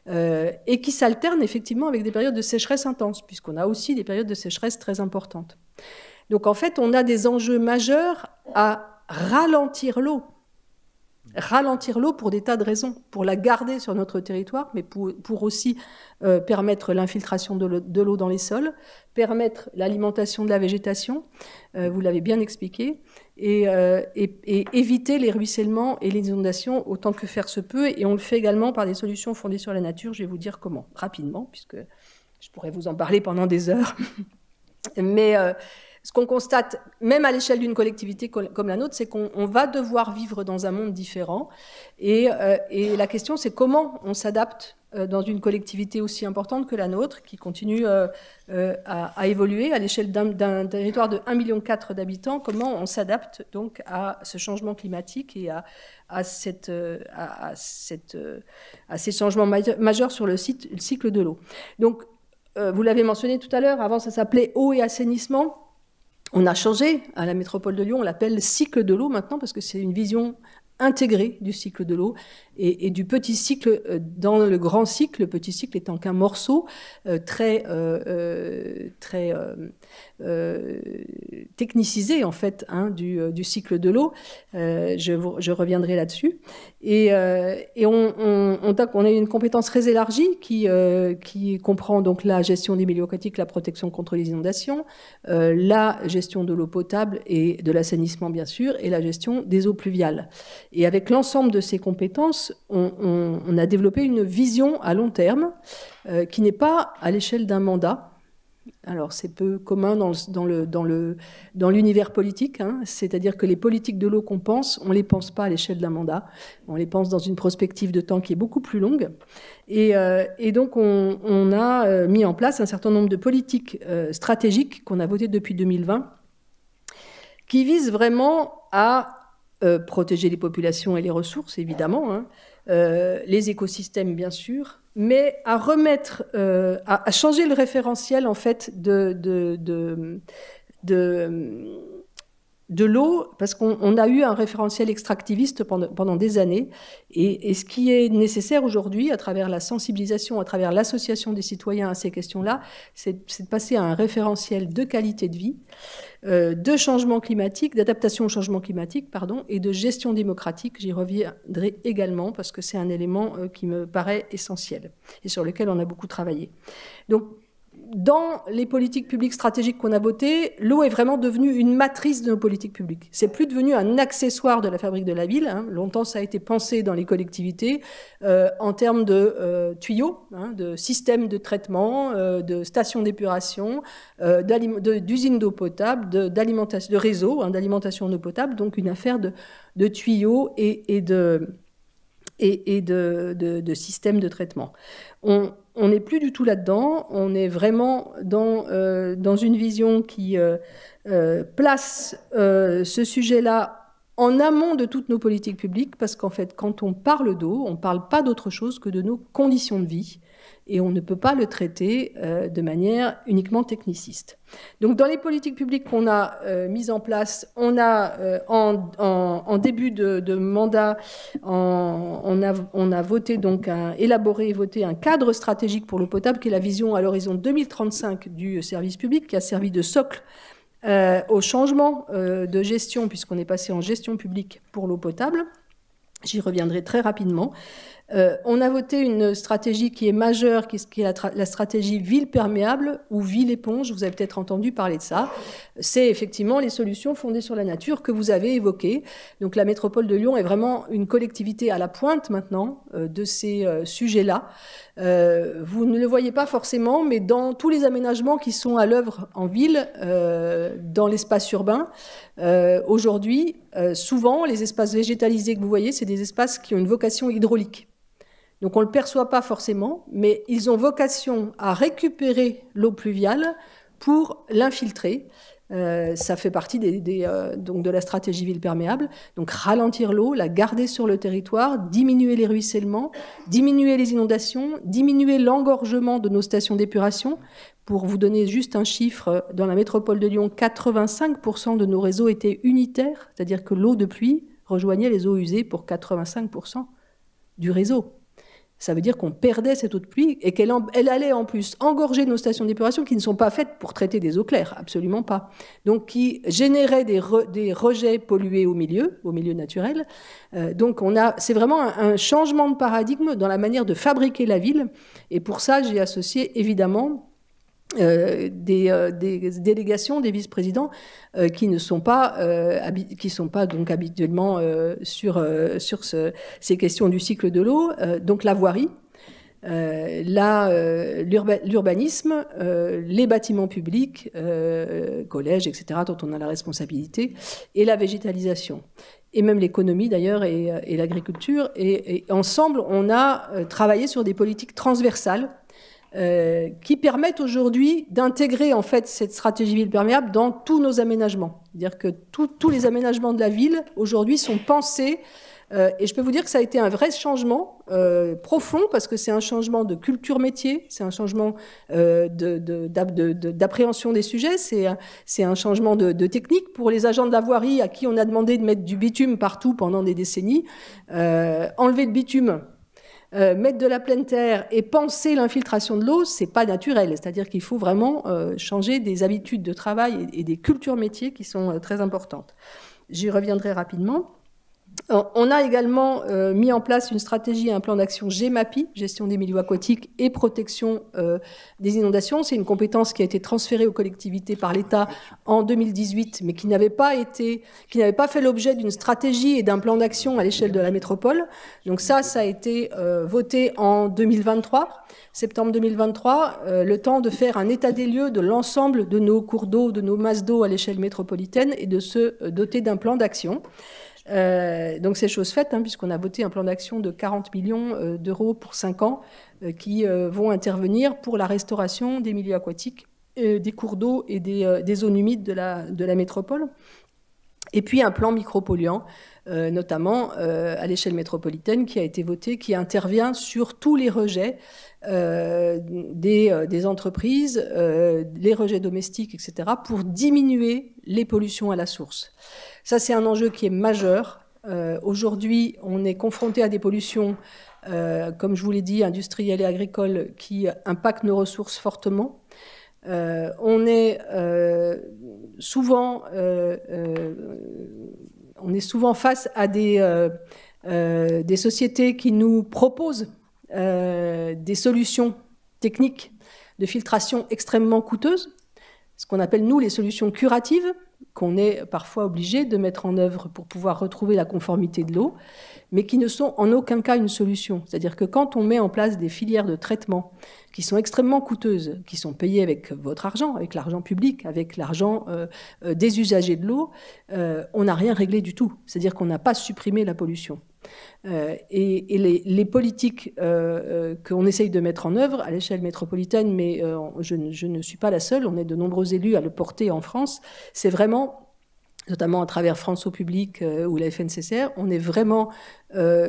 Et qui s'alternent effectivement avec des périodes de sécheresse intense, puisqu'on a aussi des périodes de sécheresse très importantes. Donc en fait, on a des enjeux majeurs à ralentir l'eau. Ralentir l'eau pour des tas de raisons, pour la garder sur notre territoire, mais pour aussi permettre l'infiltration de l'eau dans les sols, permettre l'alimentation de la végétation, vous l'avez bien expliqué, et éviter les ruissellements et les inondations autant que faire se peut. Et on le fait également par des solutions fondées sur la nature. Je vais vous dire comment, rapidement, puisque je pourrais vous en parler pendant des heures. Mais ce qu'on constate, même à l'échelle d'une collectivité comme la nôtre, c'est qu'on va devoir vivre dans un monde différent. Et la question, c'est comment on s'adapte dans une collectivité aussi importante que la nôtre, qui continue à évoluer à l'échelle d'un territoire de 1,4 million d'habitants. Comment on s'adapte donc à ce changement climatique et à ces changements majeurs sur le cycle de l'eau. Donc, vous l'avez mentionné tout à l'heure, avant ça s'appelait eau et assainissement. On a changé à la métropole de Lyon, on l'appelle cycle de l'eau maintenant parce que c'est une vision intégrée du cycle de l'eau et du petit cycle dans le grand cycle, le petit cycle étant qu'un morceau très technicisé en fait du cycle de l'eau. Je reviendrai là-dessus. Et on a une compétence très élargie qui comprend donc la gestion des milieux aquatiques, la protection contre les inondations, la gestion de l'eau potable et de l'assainissement bien sûr, et la gestion des eaux pluviales. Et avec l'ensemble de ces compétences, on a développé une vision à long terme qui n'est pas à l'échelle d'un mandat. Alors, c'est peu commun dans l'univers politique, hein. C'est-à-dire que les politiques de l'eau qu'on pense, on ne les pense pas à l'échelle d'un mandat. On les pense dans une prospective de temps qui est beaucoup plus longue. Et donc, on a mis en place un certain nombre de politiques stratégiques qu'on a votées depuis 2020 qui visent vraiment à protéger les populations et les ressources, évidemment, hein, les écosystèmes, bien sûr, mais à remettre, à changer le référentiel, en fait, de l'eau, parce qu'on a eu un référentiel extractiviste pendant des années, et ce qui est nécessaire aujourd'hui, à travers la sensibilisation, à travers l'association des citoyens à ces questions-là, c'est de passer à un référentiel de qualité de vie, de changement climatique, d'adaptation au changement climatique, pardon, et de gestion démocratique. J'y reviendrai également, parce que c'est un élément qui me paraît essentiel, et sur lequel on a beaucoup travaillé. Donc, dans les politiques publiques stratégiques qu'on a votées, l'eau est vraiment devenue une matrice de nos politiques publiques. C'est plus devenu un accessoire de la fabrique de la ville. Hein. Longtemps, ça a été pensé dans les collectivités en termes de tuyaux, hein, de systèmes de traitement, de stations d'épuration, d'usines d'eau potable, d'alimentation, de réseaux, hein, d'alimentation en eau potable. Donc une affaire de tuyaux et de systèmes de traitement. On n'est plus du tout là-dedans, on est vraiment dans une vision qui place ce sujet-là en amont de toutes nos politiques publiques, parce qu'en fait, quand on parle d'eau, on ne parle pas d'autre chose que de nos conditions de vie, et on ne peut pas le traiter de manière uniquement techniciste. Donc, dans les politiques publiques qu'on a mises en place, on a, en début de mandat, on a voté, donc, élaboré et voté un cadre stratégique pour l'eau potable, qui est la vision à l'horizon 2035 du service public, qui a servi de socle au changement de gestion, puisqu'on est passé en gestion publique pour l'eau potable. J'y reviendrai très rapidement. On a voté une stratégie qui est majeure, qui est la stratégie ville perméable ou ville éponge. Vous avez peut-être entendu parler de ça. C'est effectivement les solutions fondées sur la nature que vous avez évoquées. Donc la métropole de Lyon est vraiment une collectivité à la pointe maintenant de ces sujets-là. Vous ne le voyez pas forcément, mais dans tous les aménagements qui sont à l'œuvre en ville, dans l'espace urbain, aujourd'hui, souvent, les espaces végétalisés que vous voyez, c'est des espaces qui ont une vocation hydraulique. Donc on ne le perçoit pas forcément, mais ils ont vocation à récupérer l'eau pluviale pour l'infiltrer. Ça fait partie donc de la stratégie ville perméable. Donc ralentir l'eau, la garder sur le territoire, diminuer les ruissellements, diminuer les inondations, diminuer l'engorgement de nos stations d'épuration. Pour vous donner juste un chiffre, dans la métropole de Lyon, 85% de nos réseaux étaient unitaires, c'est-à-dire que l'eau de pluie rejoignait les eaux usées pour 85% du réseau. Ça veut dire qu'on perdait cette eau de pluie et qu'elle allait en plus engorger nos stations d'épuration qui ne sont pas faites pour traiter des eaux claires, absolument pas. Donc qui généraient des rejets pollués au milieu naturel. Donc c'est vraiment un changement de paradigme dans la manière de fabriquer la ville. Et pour ça, j'ai associé évidemment des délégations, des vice-présidents qui ne sont pas, qui sont pas donc habituellement sur ces questions du cycle de l'eau, donc la voirie, l'urbanisme, les bâtiments publics, collèges, etc., dont on a la responsabilité, et la végétalisation. Et même l'économie d'ailleurs et l'agriculture. Et ensemble, on a travaillé sur des politiques transversales qui permettent aujourd'hui d'intégrer en fait cette stratégie ville perméable dans tous nos aménagements. C'est-à-dire que tous les aménagements de la ville aujourd'hui sont pensés, et je peux vous dire que ça a été un vrai changement profond, parce que c'est un changement de culture métier, c'est un changement d'appréhension des sujets, c'est un changement de technique pour les agents de la voirie à qui on a demandé de mettre du bitume partout pendant des décennies. Enlever le bitume, mettre de la pleine terre et penser l'infiltration de l'eau, c'est pas naturel. C'est-à-dire qu'il faut vraiment changer des habitudes de travail et des cultures métiers qui sont très importantes. J'y reviendrai rapidement. On a également mis en place une stratégie et un plan d'action GEMAPI, gestion des milieux aquatiques et protection des inondations. C'est une compétence qui a été transférée aux collectivités par l'État en 2018, mais qui n'avait pas fait l'objet d'une stratégie et d'un plan d'action à l'échelle de la métropole. Donc ça a été voté en 2023, septembre 2023, le temps de faire un état des lieux de l'ensemble de nos cours d'eau, de nos masses d'eau à l'échelle métropolitaine et de se doter d'un plan d'action. Donc c'est chose faite, puisqu'on a voté un plan d'action de 40 millions d'euros pour 5 ans qui vont intervenir pour la restauration des milieux aquatiques, des cours d'eau et des zones humides de la métropole. Et puis un plan micropolluant, notamment à l'échelle métropolitaine, qui a été voté, qui intervient sur tous les rejets des entreprises, les rejets domestiques, etc., pour diminuer les pollutions à la source. Ça, c'est un enjeu qui est majeur. Aujourd'hui, on est confronté à des pollutions, comme je vous l'ai dit, industrielles et agricoles, qui impactent nos ressources fortement. On est souvent face à des sociétés qui nous proposent des solutions techniques de filtration extrêmement coûteuses, ce qu'on appelle, nous, les solutions curatives, qu'on est parfois obligé de mettre en œuvre pour pouvoir retrouver la conformité de l'eau, mais qui ne sont en aucun cas une solution. C'est-à-dire que quand on met en place des filières de traitement qui sont extrêmement coûteuses, qui sont payées avec votre argent, avec l'argent public, avec l'argent des usagers de l'eau, on n'a rien réglé du tout. C'est-à-dire qu'on n'a pas supprimé la pollution. Et les politiques qu'on essaye de mettre en œuvre à l'échelle métropolitaine, mais je ne suis pas la seule, on est de nombreux élus à le porter en France, c'est vraiment, notamment à travers France Eau Publique ou la FNCCR, on est vraiment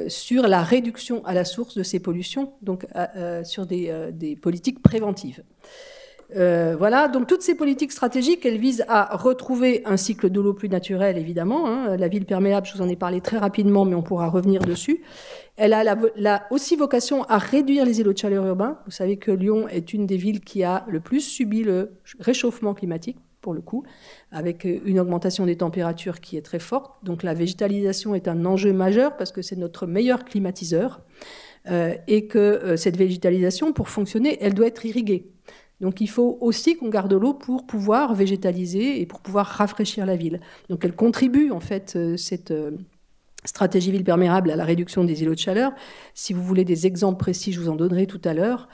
sur la réduction à la source de ces pollutions, donc sur des politiques préventives. Voilà, donc toutes ces politiques stratégiques, elles visent à retrouver un cycle de l'eau plus naturel, évidemment. La ville perméable, je vous en ai parlé très rapidement, mais on pourra revenir dessus. Elle a aussi vocation à réduire les îlots de chaleur urbains. Vous savez que Lyon est une des villes qui a le plus subi le réchauffement climatique, pour le coup, avec une augmentation des températures qui est très forte. Donc la végétalisation est un enjeu majeur parce que c'est notre meilleur climatiseur et que cette végétalisation, pour fonctionner, elle doit être irriguée. Donc il faut aussi qu'on garde l'eau pour pouvoir végétaliser et pour pouvoir rafraîchir la ville. Donc elle contribue en fait, cette stratégie ville perméable, à la réduction des îlots de chaleur. Si vous voulez des exemples précis, je vous en donnerai tout à l'heure,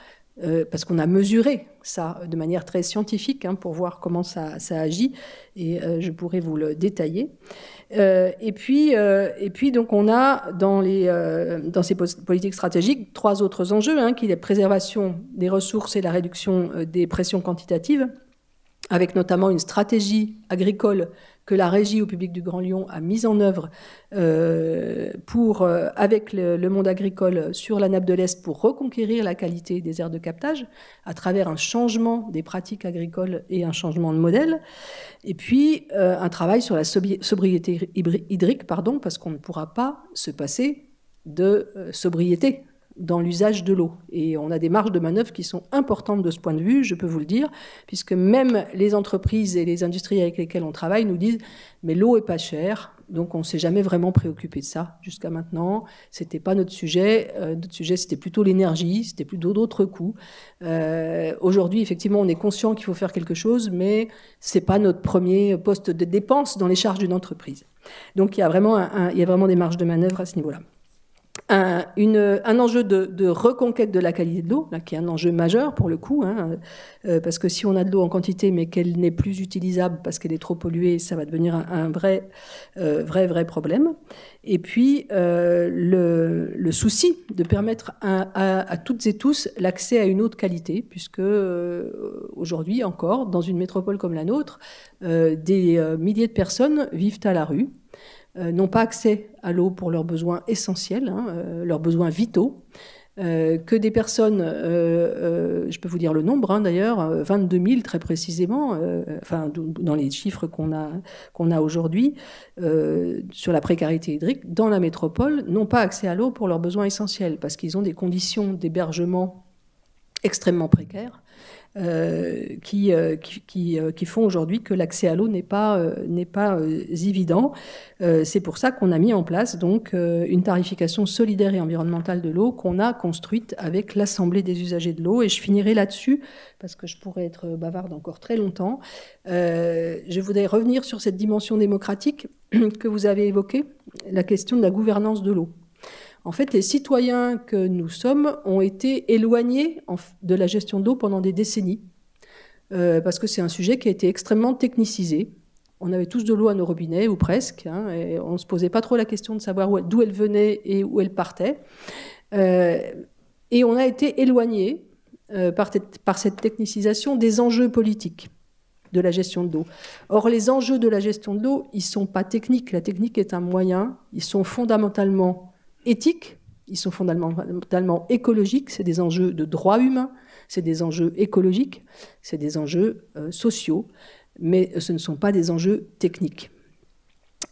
parce qu'on a mesuré ça de manière très scientifique pour voir comment ça agit, et je pourrais vous le détailler. Et puis donc on a dans ces politiques stratégiques 3 autres enjeux, qui est la préservation des ressources et la réduction des pressions quantitatives, avec notamment une stratégie agricole que la Régie Eau Publique du Grand Lyon a mise en œuvre avec le monde agricole sur la nappe de l'Est pour reconquérir la qualité des aires de captage à travers un changement des pratiques agricoles et un changement de modèle. Et puis un travail sur la sobriété hydrique, parce qu'on ne pourra pas se passer de sobriété. dans l'usage de l'eau. Et on a des marges de manœuvre qui sont importantes de ce point de vue, je peux vous le dire, puisque même les entreprises et les industries avec lesquelles on travaille nous disent « mais l'eau est pas chère ». Donc on ne s'est jamais vraiment préoccupé de ça jusqu'à maintenant. C'était pas notre sujet. Notre sujet, c'était plutôt l'énergie, c'était plutôt d'autres coûts. Aujourd'hui, effectivement, on est conscient qu'il faut faire quelque chose, mais c'est pas notre premier poste de dépense dans les charges d'une entreprise. Donc il y a vraiment des marges de manœuvre à ce niveau-là. Un enjeu de reconquête de la qualité de l'eau, qui est un enjeu majeur pour le coup, parce que si on a de l'eau en quantité mais qu'elle n'est plus utilisable parce qu'elle est trop polluée, ça va devenir un vrai problème. Et puis le souci de permettre à toutes et tous l'accès à une eau de qualité, puisque aujourd'hui encore, dans une métropole comme la nôtre, des milliers de personnes vivent à la rue, n'ont pas accès à l'eau pour leurs besoins essentiels, leurs besoins vitaux, que des personnes, je peux vous dire le nombre d'ailleurs, 22 000 très précisément, dans les chiffres qu'on a aujourd'hui, sur la précarité hydrique, dans la métropole, n'ont pas accès à l'eau pour leurs besoins essentiels, parce qu'ils ont des conditions d'hébergement extrêmement précaires, qui font aujourd'hui que l'accès à l'eau n'est pas évident. C'est pour ça qu'on a mis en place donc une tarification solidaire et environnementale de l'eau qu'on a construite avec l'Assemblée des usagers de l'eau. Et je finirai là-dessus, parce que je pourrais être bavarde encore très longtemps. Je voudrais revenir sur cette dimension démocratique que vous avez évoquée, la question de la gouvernance de l'eau. En fait, les citoyens que nous sommes ont été éloignés de la gestion de l'eau pendant des décennies, parce que c'est un sujet qui a été extrêmement technicisé. On avait tous de l'eau à nos robinets, ou presque, et on ne se posait pas trop la question de savoir d'où elle venait et où elle partait. Et on a été éloignés par cette technicisation des enjeux politiques de la gestion de l'eau. Or, les enjeux de la gestion de l'eau, ils ne sont pas techniques. La technique est un moyen. Ils sont fondamentalement éthiques, ils sont fondamentalement écologiques, c'est des enjeux de droits humains, c'est des enjeux écologiques, c'est des enjeux sociaux, mais ce ne sont pas des enjeux techniques.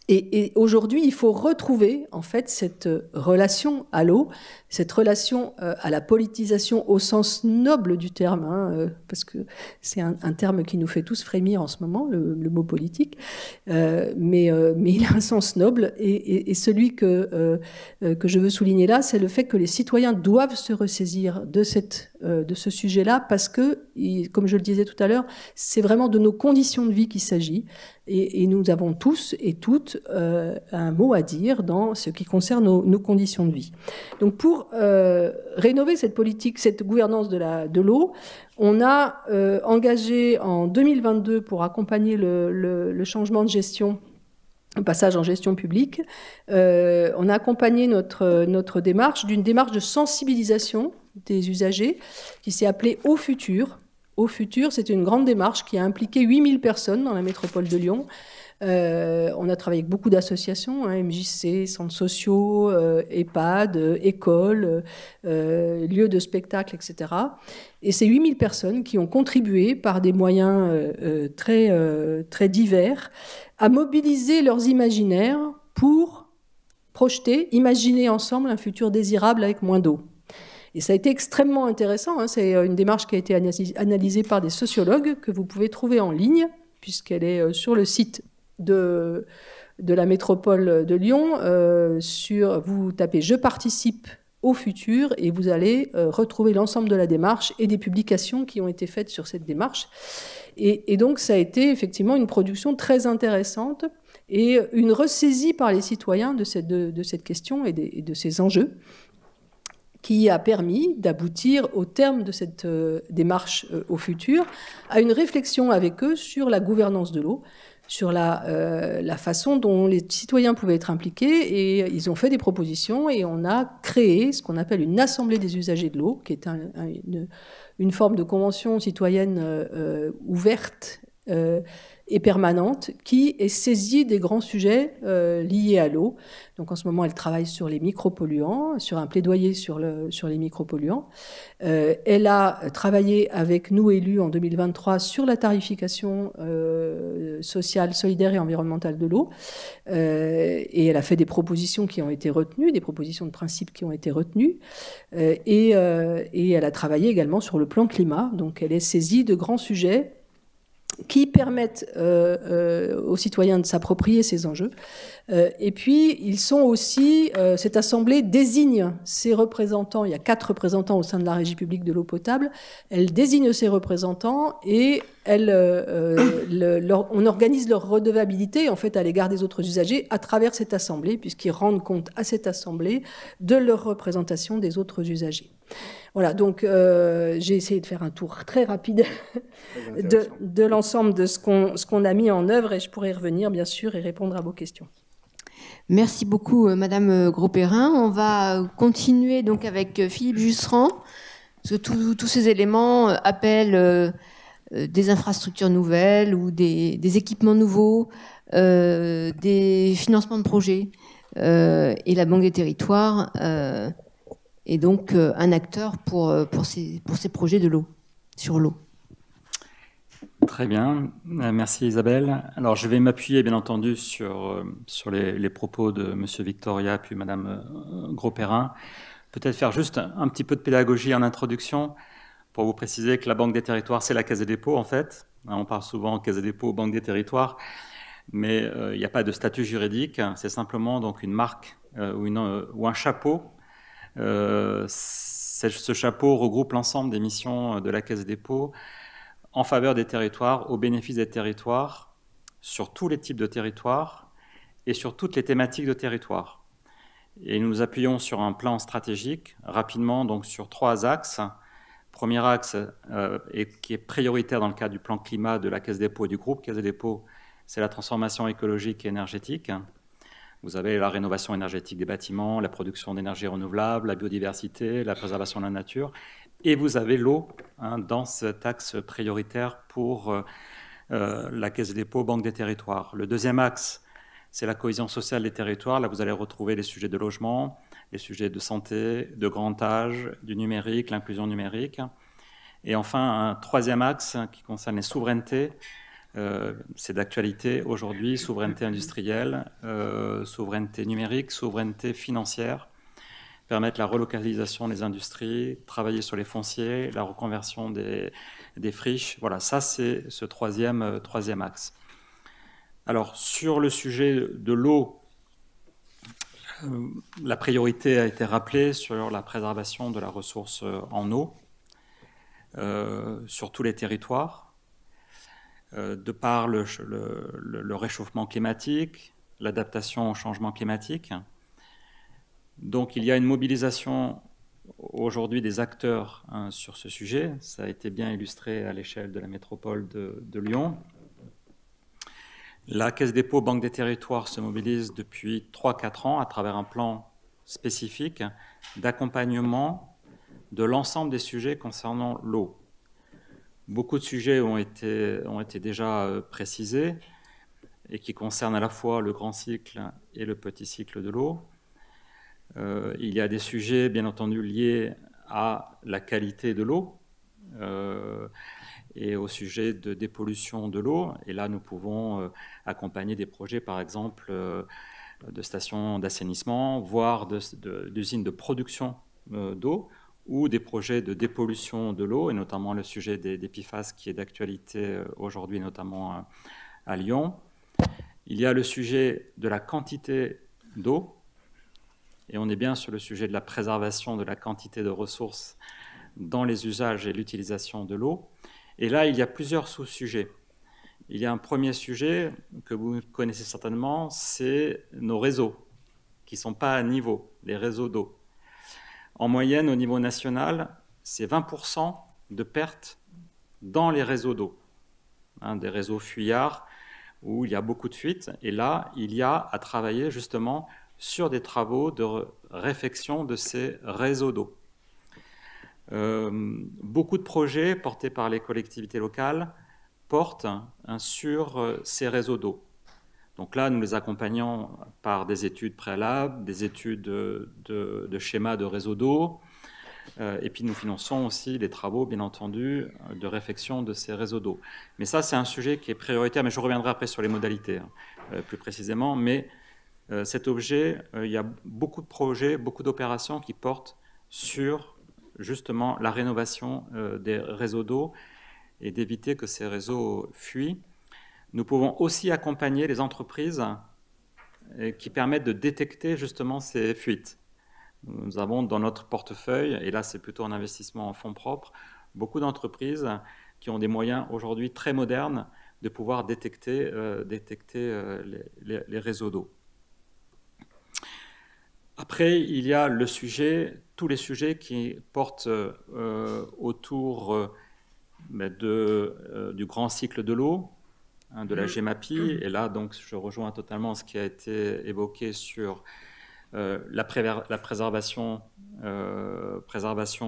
Et aujourd'hui, il faut retrouver en fait cette relation à l'eau, cette relation à la politisation au sens noble du terme, parce que c'est un terme qui nous fait tous frémir en ce moment, le mot politique, mais il a un sens noble, et celui que je veux souligner là, c'est le fait que les citoyens doivent se ressaisir de ce sujet-là, parce que, comme je le disais tout à l'heure, c'est vraiment de nos conditions de vie qu'il s'agit. Et nous avons tous et toutes un mot à dire dans ce qui concerne nos conditions de vie. Donc pour rénover cette politique, cette gouvernance de l'eau, on a engagé en 2022 pour accompagner le changement de gestion, le passage en gestion publique, on a accompagné notre démarche d'une démarche de sensibilisation des usagers qui s'est appelée Eau Future. Au futur, c'est une grande démarche qui a impliqué 8000 personnes dans la métropole de Lyon. On a travaillé avec beaucoup d'associations, MJC, centres sociaux, EHPAD, écoles, lieux de spectacle, etc. Et ces 8000 personnes qui ont contribué par des moyens très divers à mobiliser leurs imaginaires pour projeter, imaginer ensemble un futur désirable avec moins d'eau. Et ça a été extrêmement intéressant. C'est une démarche qui a été analysée par des sociologues que vous pouvez trouver en ligne, puisqu'elle est sur le site de la métropole de Lyon. Vous tapez « Je participe au futur » et vous allez retrouver l'ensemble de la démarche et des publications qui ont été faites sur cette démarche. Et donc, ça a été effectivement une production très intéressante et une ressaisie par les citoyens de cette question et de ces enjeux, qui a permis d'aboutir au terme de cette démarche au futur à une réflexion avec eux sur la gouvernance de l'eau, sur la façon dont les citoyens pouvaient être impliqués, et ils ont fait des propositions et on a créé ce qu'on appelle une assemblée des usagers de l'eau, qui est une forme de convention citoyenne ouverte et permanente qui est saisie des grands sujets liés à l'eau. Donc en ce moment, elle travaille sur les micropolluants, sur un plaidoyer sur les micropolluants. Elle a travaillé avec nous élus en 2023 sur la tarification sociale, solidaire et environnementale de l'eau. Et elle a fait des propositions qui ont été retenues, des propositions de principe qui ont été retenues. Et elle a travaillé également sur le plan climat. Donc elle est saisie de grands sujets qui permettent aux citoyens de s'approprier ces enjeux. Et puis, ils sont aussi, cette Assemblée désigne ses représentants, il y a 4 représentants au sein de la Régie publique de l'eau potable, elle désigne ses représentants et on organise leur redevabilité en fait, à l'égard des autres usagers à travers cette Assemblée, puisqu'ils rendent compte à cette Assemblée de leur représentation des autres usagers. Voilà, donc j'ai essayé de faire un tour très rapide de l'ensemble de ce qu'on a mis en œuvre et je pourrais y revenir bien sûr et répondre à vos questions.
Merci beaucoup Madame Grosperrin. On va continuer donc avec Philippe Jusserand, parce que tous ces éléments appellent des infrastructures nouvelles ou des équipements nouveaux, des financements de projets. Et la Banque des Territoires est donc un acteur pour ces projets de l'eau, sur l'eau.
Très bien, merci Isabelle. Alors je vais m'appuyer bien entendu sur les propos de M. Victoria puis Mme Grosperrin. Peut-être faire juste un petit peu de pédagogie en introduction pour vous préciser que la Banque des Territoires, c'est la Caisse des dépôts en fait. On parle souvent Caisse des dépôts, Banque des Territoires, mais il n'y a pas de statut juridique, c'est simplement donc une marque ou un chapeau. Ce chapeau regroupe l'ensemble des missions de la Caisse des dépôts en faveur des territoires, au bénéfice des territoires, sur tous les types de territoires et sur toutes les thématiques de territoire. Et nous nous appuyons sur un plan stratégique, rapidement, donc sur 3 axes. Premier axe, qui est prioritaire dans le cadre du plan climat de la Caisse des dépôts et du groupe Caisse des dépôts, c'est la transformation écologique et énergétique. Vous avez la rénovation énergétique des bâtiments, la production d'énergie renouvelable, la biodiversité, la préservation de la nature. Et vous avez l'eau dans cet axe prioritaire pour la Caisse des dépôts, Banque des Territoires. Le deuxième axe, c'est la cohésion sociale des territoires. Là, vous allez retrouver les sujets de logement, les sujets de santé, de grand âge, du numérique, l'inclusion numérique. Et enfin, un troisième axe qui concerne les souverainetés. C'est d'actualité aujourd'hui, souveraineté industrielle, souveraineté numérique, souveraineté financière. Permettre la relocalisation des industries, travailler sur les fonciers, la reconversion des friches. Voilà, ça c'est ce troisième axe. Alors, sur le sujet de l'eau, la priorité a été rappelée sur la préservation de la ressource en eau, sur tous les territoires, de par le réchauffement climatique, l'adaptation au changement climatique. Donc il y a une mobilisation aujourd'hui des acteurs sur ce sujet. Ça a été bien illustré à l'échelle de la métropole de Lyon. La Caisse des dépôts, Banque des Territoires se mobilise depuis 3-4 ans à travers un plan spécifique d'accompagnement de l'ensemble des sujets concernant l'eau. Beaucoup de sujets ont été déjà précisés et qui concernent à la fois le grand cycle et le petit cycle de l'eau. Il y a des sujets, bien entendu, liés à la qualité de l'eau et au sujet de dépollution de l'eau. Et là, nous pouvons accompagner des projets, par exemple, de stations d'assainissement, voire d'usines de production d'eau, ou des projets de dépollution de l'eau, et notamment le sujet des PFAS qui est d'actualité aujourd'hui, notamment à Lyon. Il y a le sujet de la quantité d'eau, et on est bien sur le sujet de la préservation de la quantité de ressources dans les usages et l'utilisation de l'eau. Et là, il y a plusieurs sous-sujets. Il y a un premier sujet que vous connaissez certainement, c'est nos réseaux, qui ne sont pas à niveau, les réseaux d'eau. En moyenne, au niveau national, c'est 20% de pertes dans les réseaux d'eau, des réseaux fuyards où il y a beaucoup de fuites. Et là, il y a à travailler justement sur des travaux de réfection de ces réseaux d'eau. Beaucoup de projets portés par les collectivités locales portent sur ces réseaux d'eau. Donc là, nous les accompagnons par des études préalables, des études de schémas de réseaux d'eau, et puis nous finançons aussi les travaux, bien entendu, de réfection de ces réseaux d'eau. Mais ça, c'est un sujet qui est prioritaire, mais je reviendrai après sur les modalités, plus précisément. Mais cet objet, il y a beaucoup de projets, beaucoup d'opérations qui portent sur, justement, la rénovation des réseaux d'eau et d'éviter que ces réseaux fuient. Nous pouvons aussi accompagner les entreprises qui permettent de détecter, justement, ces fuites. Nous avons dans notre portefeuille, et là c'est plutôt un investissement en fonds propres, beaucoup d'entreprises qui ont des moyens aujourd'hui très modernes de pouvoir détecter les réseaux d'eau. Après, il y a tous les sujets qui portent autour du grand cycle de l'eau, de la GEMAPI, et là donc je rejoins totalement ce qui a été évoqué sur la préservation,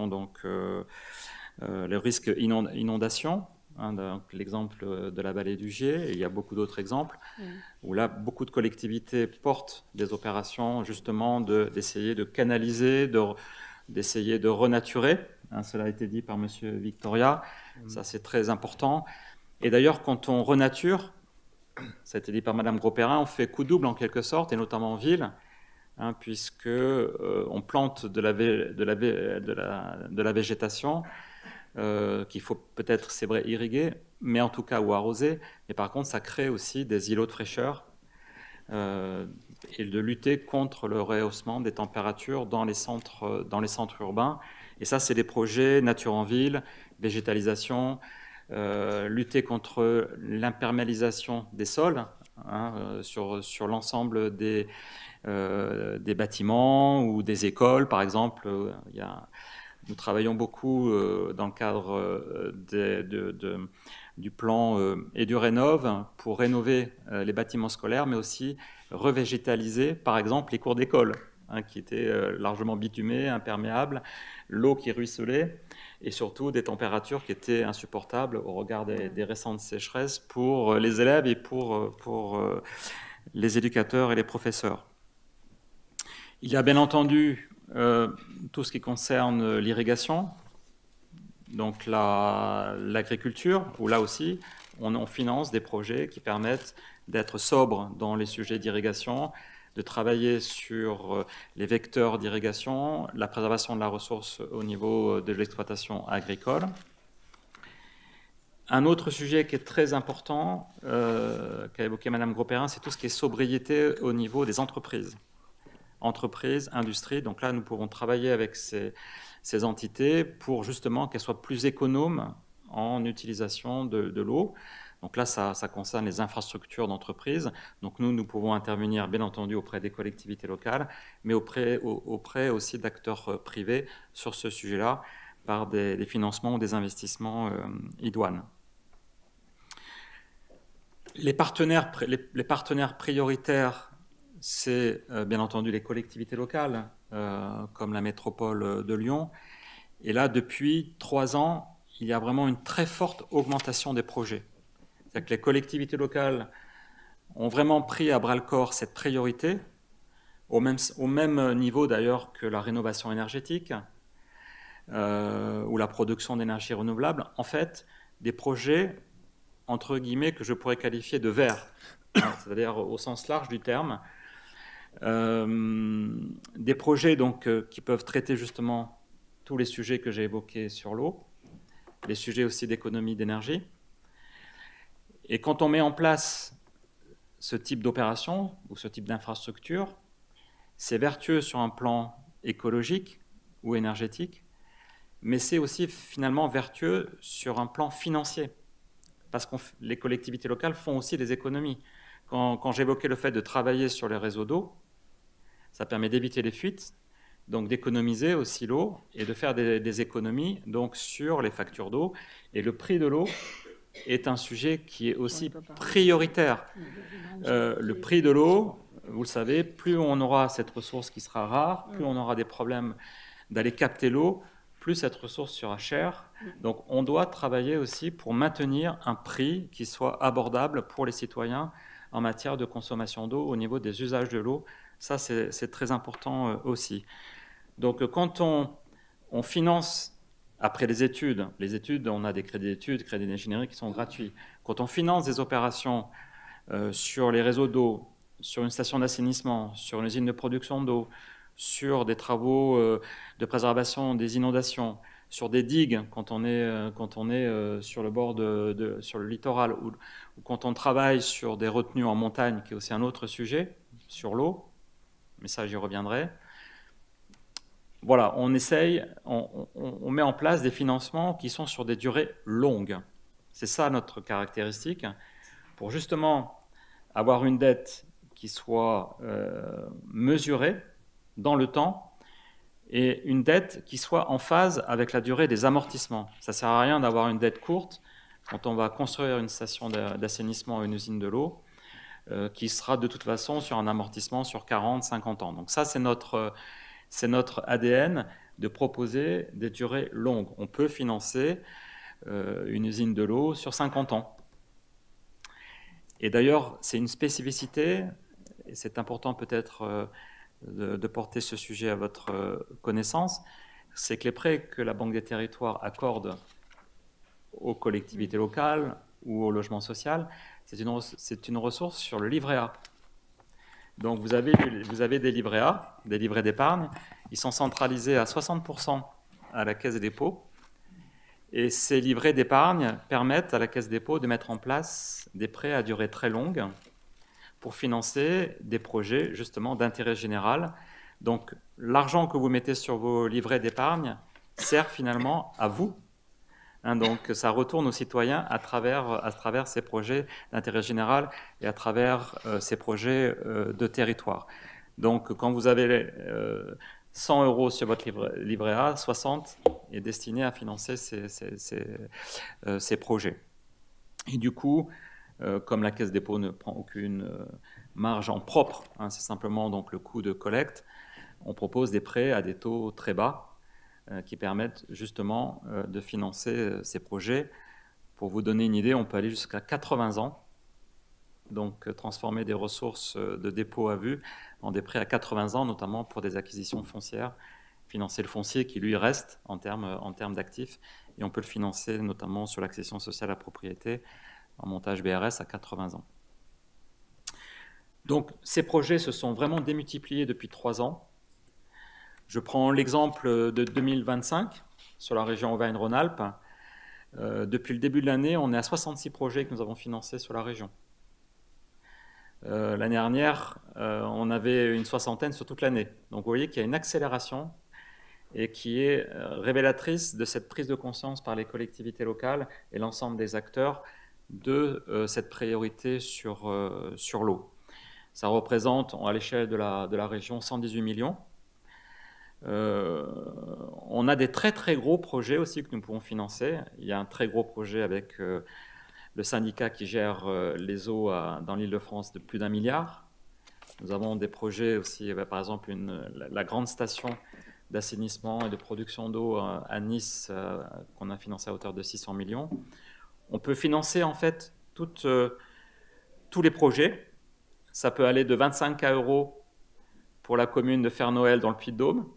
donc le risque inondation, donc l'exemple de la vallée du Gier, et il y a beaucoup d'autres exemples, où là, beaucoup de collectivités portent des opérations justement d'essayer de canaliser, d'essayer de renaturer, cela a été dit par M. Victoria, ça c'est très important. Et d'ailleurs, quand on renature, ça a été dit par Mme Gros-Perrin, on fait coup double en quelque sorte, et notamment en ville, puisque on plante de la végétation qu'il faut peut-être, c'est vrai, irriguer, mais en tout cas ou arroser. Et par contre, ça crée aussi des îlots de fraîcheur et de lutter contre le rehaussement des températures dans les centres urbains. Et ça, c'est des projets nature en ville, végétalisation, lutter contre l'imperméabilisation des sols sur l'ensemble des bâtiments ou des écoles, par exemple. Nous travaillons beaucoup dans le cadre du plan EduRénov pour rénover les bâtiments scolaires, mais aussi revégétaliser, par exemple, les cours d'école, qui étaient largement bitumées, imperméables, l'eau qui ruisselait, et surtout des températures qui étaient insupportables au regard des récentes sécheresses pour les élèves et pour les éducateurs et les professeurs. Il y a bien entendu tout ce qui concerne l'irrigation, donc l'agriculture, où là aussi on finance des projets qui permettent d'être sobre dans les sujets d'irrigation, de travailler sur les vecteurs d'irrigation, la préservation de la ressource au niveau de l'exploitation agricole. Un autre sujet qui est très important, qu'a évoqué Mme Gros-Perrin, c'est tout ce qui est sobriété au niveau des entreprises. Entreprises, industrie, donc là nous pourrons travailler avec ces entités pour justement qu'elles soient plus économes en utilisation de l'eau. Donc là, ça concerne les infrastructures d'entreprise. Donc nous pouvons intervenir, bien entendu, auprès des collectivités locales, mais auprès aussi d'acteurs privés sur ce sujet-là, par des financements ou des investissements idoines. Les partenaires prioritaires, c'est bien entendu les collectivités locales, comme la métropole de Lyon. Et là, depuis 3 ans, il y a vraiment une très forte augmentation des projets. C'est-à-dire que les collectivités locales ont vraiment pris à bras-le-corps cette priorité, au même niveau d'ailleurs que la rénovation énergétique ou la production d'énergie renouvelable. En fait, des projets, entre guillemets, que je pourrais qualifier de verts, c'est-à-dire au sens large du terme. Des projets donc, qui peuvent traiter justement tous les sujets que j'ai évoqués sur l'eau, les sujets aussi d'économie d'énergie. Et quand on met en place ce type d'opération ou ce type d'infrastructure, c'est vertueux sur un plan écologique ou énergétique, mais c'est aussi finalement vertueux sur un plan financier, parce que les collectivités locales font aussi des économies. Quand j'évoquais le fait de travailler sur les réseaux d'eau, ça permet d'éviter les fuites, donc d'économiser aussi l'eau et de faire des économies donc, sur les factures d'eau. Et le prix de l'eau est un sujet qui est aussi prioritaire. Le prix de l'eau, vous le savez, plus on aura cette ressource qui sera rare, plus on aura des problèmes d'aller capter l'eau, plus cette ressource sera chère. Donc on doit travailler aussi pour maintenir un prix qui soit abordable pour les citoyens en matière de consommation d'eau au niveau des usages de l'eau. Ça, c'est très important aussi. Donc quand on finance, après les études, on a des crédits d'études, crédits d'ingénierie qui sont gratuits. Quand on finance des opérations sur les réseaux d'eau, sur une station d'assainissement, sur une usine de production d'eau, sur des travaux de préservation des inondations, sur des digues quand on est sur le bord sur le littoral, ou quand on travaille sur des retenues en montagne, qui est aussi un autre sujet, sur l'eau, mais ça j'y reviendrai. Voilà, on essaye, on met en place des financements qui sont sur des durées longues. C'est ça notre caractéristique, pour justement avoir une dette qui soit mesurée dans le temps et une dette qui soit en phase avec la durée des amortissements. Ça ne sert à rien d'avoir une dette courte quand on va construire une station d'assainissement ou une usine de l'eau qui sera de toute façon sur un amortissement sur 40, 50 ans. Donc ça, c'est notre ADN de proposer des durées longues. On peut financer une usine de l'eau sur 50 ans. Et d'ailleurs, c'est une spécificité, et c'est important peut-être de porter ce sujet à votre connaissance, c'est que les prêts que la Banque des Territoires accorde aux collectivités locales ou au logement social, c'est une ressource sur le livret A. Donc vous avez des livrets A, des livrets d'épargne, ils sont centralisés à 60% à la Caisse des dépôts, et ces livrets d'épargne permettent à la Caisse des dépôts de mettre en place des prêts à durée très longue pour financer des projets justement d'intérêt général. Donc l'argent que vous mettez sur vos livrets d'épargne sert finalement à vous. Donc ça retourne aux citoyens à travers ces projets d'intérêt général et à travers ces projets de territoire. Donc quand vous avez 100 € sur votre livret A, 60 est destiné à financer ces projets. Et du coup, comme la Caisse des dépôts ne prend aucune marge en propre, c'est simplement donc le coût de collecte, on propose des prêts à des taux très bas qui permettent justement de financer ces projets. Pour vous donner une idée, on peut aller jusqu'à 80 ans, donc transformer des ressources de dépôt à vue en des prêts à 80 ans, notamment pour des acquisitions foncières, financer le foncier qui lui reste en termes d'actifs, et on peut le financer notamment sur l'accession sociale à propriété en montage BRS à 80 ans. Donc ces projets se sont vraiment démultipliés depuis 3 ans. Je prends l'exemple de 2025 sur la région Auvergne-Rhône-Alpes. Depuis le début de l'année, on est à 66 projets que nous avons financés sur la région. L'année dernière, on avait une soixantaine sur toute l'année. Donc vous voyez qu'il y a une accélération et qui est révélatrice de cette prise de conscience par les collectivités locales et l'ensemble des acteurs de cette priorité sur l'eau. Ça représente à l'échelle de la région 118 millions. On a des très très gros projets aussi que nous pouvons financer. Il y a un très gros projet avec le syndicat qui gère les eaux dans l'Île-de-France de plus d'1 milliard. Nous avons des projets aussi, par exemple la grande station d'assainissement et de production d'eau à Nice qu'on a financé à hauteur de 600 millions. On peut financer en fait tous les projets. Ça peut aller de 25 000 € pour la commune de Fère-Noël dans le Puy-de-Dôme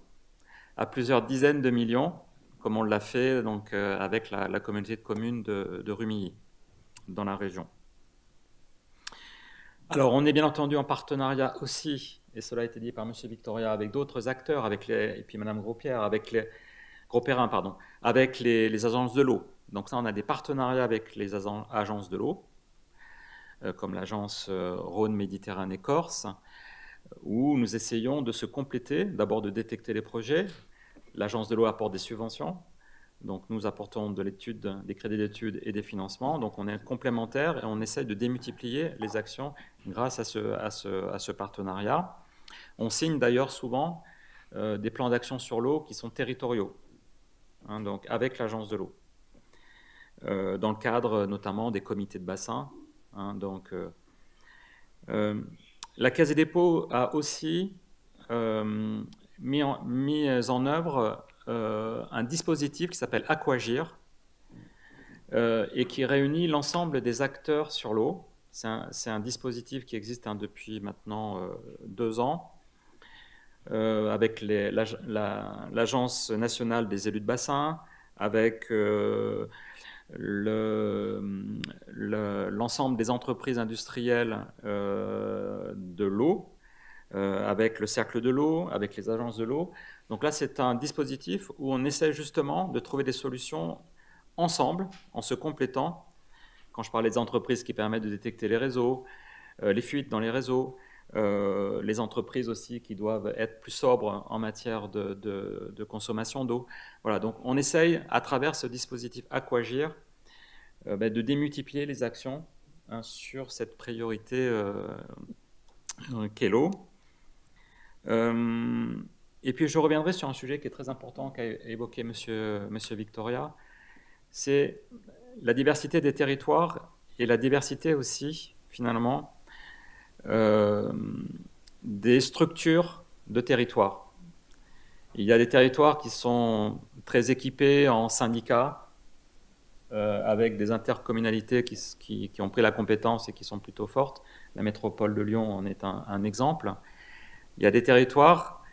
à plusieurs dizaines de millions, comme on l'a fait donc, avec la communauté de communes de Rumilly, dans la région. Alors, on est bien entendu en partenariat aussi, et cela a été dit par M. Victoria, avec d'autres acteurs, et puis Mme Gros-Perrin, avec les agences de l'eau. Donc ça, on a des partenariats avec les agences de l'eau, comme l'agence Rhône-Méditerranée-Corse, où nous essayons de se compléter, d'abord de détecter les projets. L'agence de l'eau apporte des subventions, donc nous apportons de l'étude, des crédits d'études et des financements, donc on est complémentaires et on essaie de démultiplier les actions grâce à ce partenariat. On signe d'ailleurs souvent des plans d'action sur l'eau qui sont territoriaux, donc avec l'agence de l'eau, dans le cadre notamment des comités de bassin. La Caisse des dépôts a aussi mis en œuvre un dispositif qui s'appelle Aquagir et qui réunit l'ensemble des acteurs sur l'eau. C'est un dispositif qui existe depuis maintenant 2 ans avec l'Agence nationale des élus de bassin, avec l'ensemble des entreprises industrielles de l'eau, avec le cercle de l'eau, avec les agences de l'eau. Donc là, c'est un dispositif où on essaie justement de trouver des solutions ensemble, en se complétant. Quand je parlais des entreprises qui permettent de détecter les réseaux, les fuites dans les réseaux, les entreprises aussi qui doivent être plus sobres en matière de consommation d'eau. Voilà, donc on essaye, à travers ce dispositif Aquagir, de démultiplier les actions sur cette priorité qu'est l'eau. Et puis je reviendrai sur un sujet qui est très important qu'a évoqué Monsieur Victoria, c'est la diversité des territoires et la diversité aussi, finalement, des structures de territoire. Il y a des territoires qui sont très équipés en syndicats, avec des intercommunalités qui ont pris la compétence et qui sont plutôt fortes. La métropole de Lyon en est un exemple. Il y a des territoires